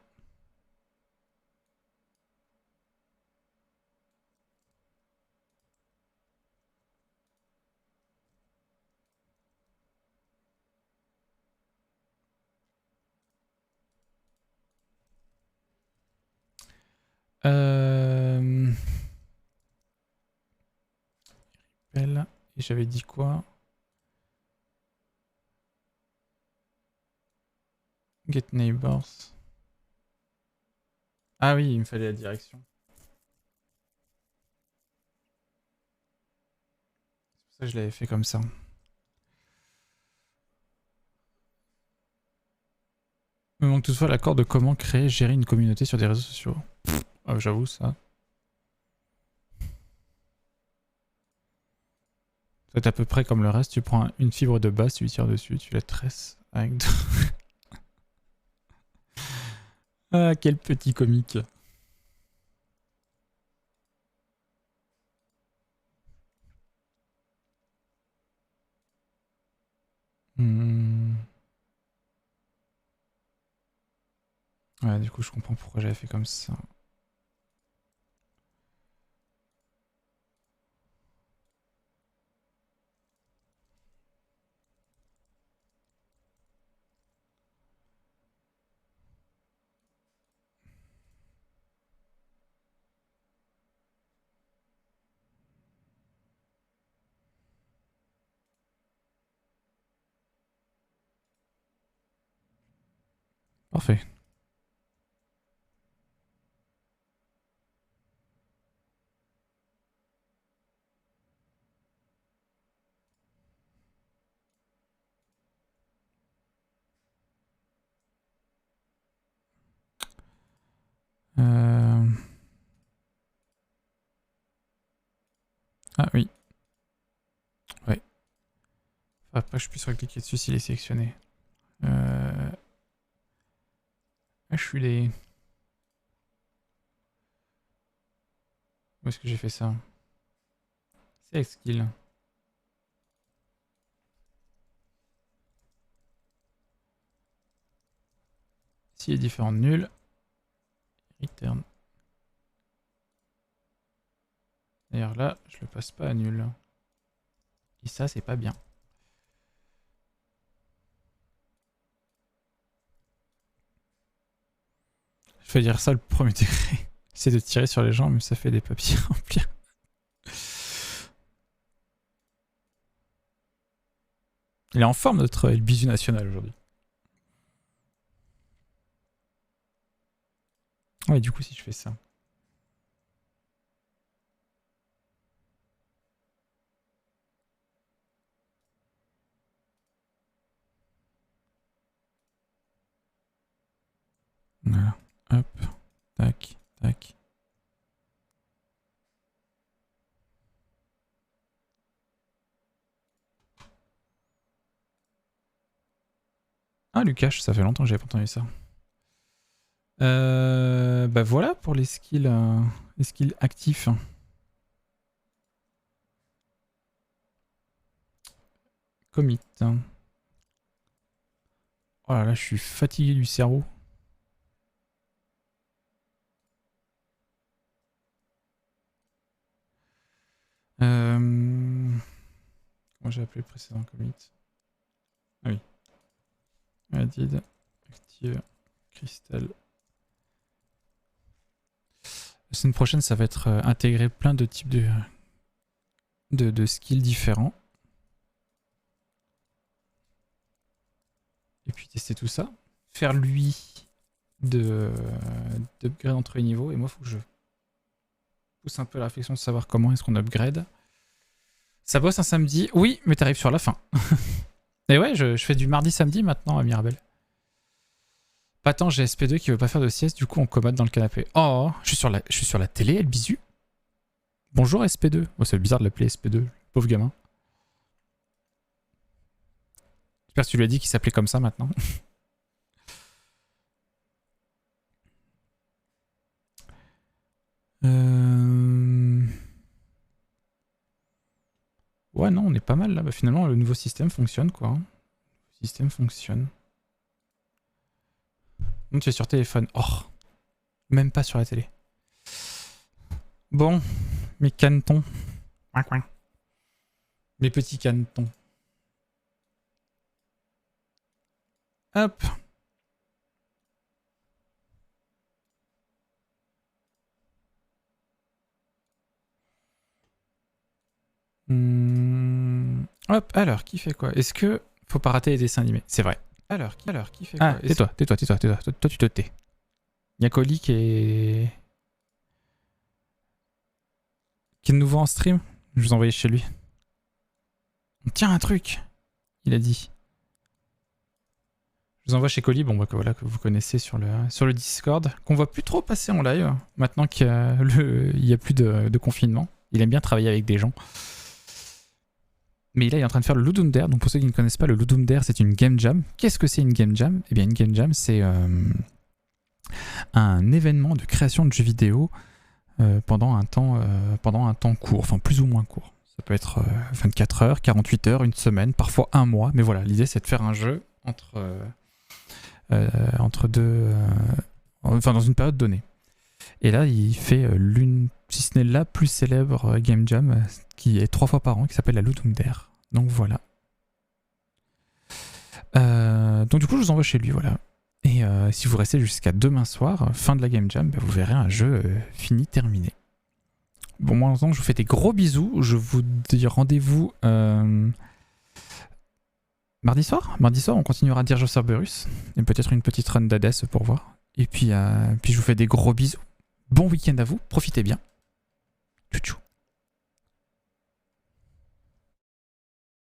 Rappel. Et j'avais dit quoi? Get neighbors. Ah oui, il me fallait la direction. C'est pour ça que je l'avais fait comme ça. Il me manque toutefois l'accord de comment créer et gérer une communauté sur des réseaux sociaux. J'avoue ça. C'est à peu près comme le reste, tu prends une fibre de base, tu lui tires dessus, tu la tresses avec... Ah, quel petit comique. Ouais, du coup, je comprends pourquoi j'avais fait comme ça. Parfait. Ah oui. Ouais. Après, je puisse recliquer dessus s'il est sélectionné. Ah, je suis les... Où est-ce que j'ai fait ça? C'est skill. S'il est différent de nul, return. D'ailleurs là, je le passe pas à nul. Et ça, c'est pas bien. Je vais dire ça le premier degré. C'est de tirer sur les gens, mais ça fait des papiers remplis. Il est en forme notre El Bisu national aujourd'hui. Ouais, du coup, si je fais ça. Voilà. Hop. Tac. Tac. Ah, Lucas, ça fait longtemps que j'avais pas entendu ça. Bah voilà pour les skills actifs. Commit. Oh là là, je suis fatigué du cerveau. Comment j'ai appelé le précédent commit? Ah oui. Added, active, crystal. La semaine prochaine, ça va être intégrer plein de types de skills différents. Et puis tester tout ça. Faire lui d'upgrade entre les niveaux. Et moi, il faut que je pousse un peu la réflexion de savoir comment est-ce qu'on upgrade. Ça bosse un samedi. Oui, mais t'arrives sur la fin. Et ouais, je fais du mardi-samedi maintenant à Mirabel. Pas tant, j'ai SP2 qui veut pas faire de sieste, du coup on commode dans le canapé. Oh, je suis sur la télé, elle bisu. Bonjour SP2. Oh, c'est bizarre de l'appeler SP2, pauvre gamin. J'espère que tu lui as dit qu'il s'appelait comme ça maintenant. Ouais, non, on est pas mal là. Bah, finalement, le nouveau système fonctionne quoi. Le système fonctionne. Non, tu es sur téléphone. Oh, même pas sur la télé. Bon, mes canetons. Mes petits canetons. Hop. Hop, alors, qui fait quoi? Est-ce que faut pas rater les dessins animés? C'est vrai. Alors, qui fait quoi? Tais-toi. Toi, tu te tais. Il y a Colis qui est de nouveau en stream. Je vous envoie chez lui. Tiens, un truc, il a dit. Je vous envoie chez Colis, bon bah voilà, que vous connaissez sur le Discord, qu'on voit plus trop passer en live, maintenant qu'il y a plus de confinement. Il aime bien travailler avec des gens. Mais là, il est en train de faire le Ludum Dare. Donc pour ceux qui ne connaissent pas, le Ludum Dare, c'est une game jam. Qu'est-ce que c'est une game jam? Eh bien, une game jam, c'est un événement de création de jeux vidéo pendant un temps court, enfin plus ou moins court. Ça peut être 24 heures, 48 heures, une semaine, parfois un mois. Mais voilà, l'idée, c'est de faire un jeu entre deux... enfin, dans une période donnée. Et là, il fait l'une, si ce n'est la plus célèbre game jam, qui est 3 fois par an, qui s'appelle la Ludum Dare. Donc voilà. Donc du coup, je vous envoie chez lui, voilà. Et si vous restez jusqu'à demain soir, fin de la game jam, bah, vous verrez un jeu fini, terminé. Bon, moi, en temps, je vous fais des gros bisous. Je vous dis rendez-vous mardi soir. Mardi soir, on continuera à dire Cerberus. Et peut-être une petite run d'Hades pour voir. Et puis je vous fais des gros bisous. Bon week-end à vous. Profitez bien. Tchou tchou.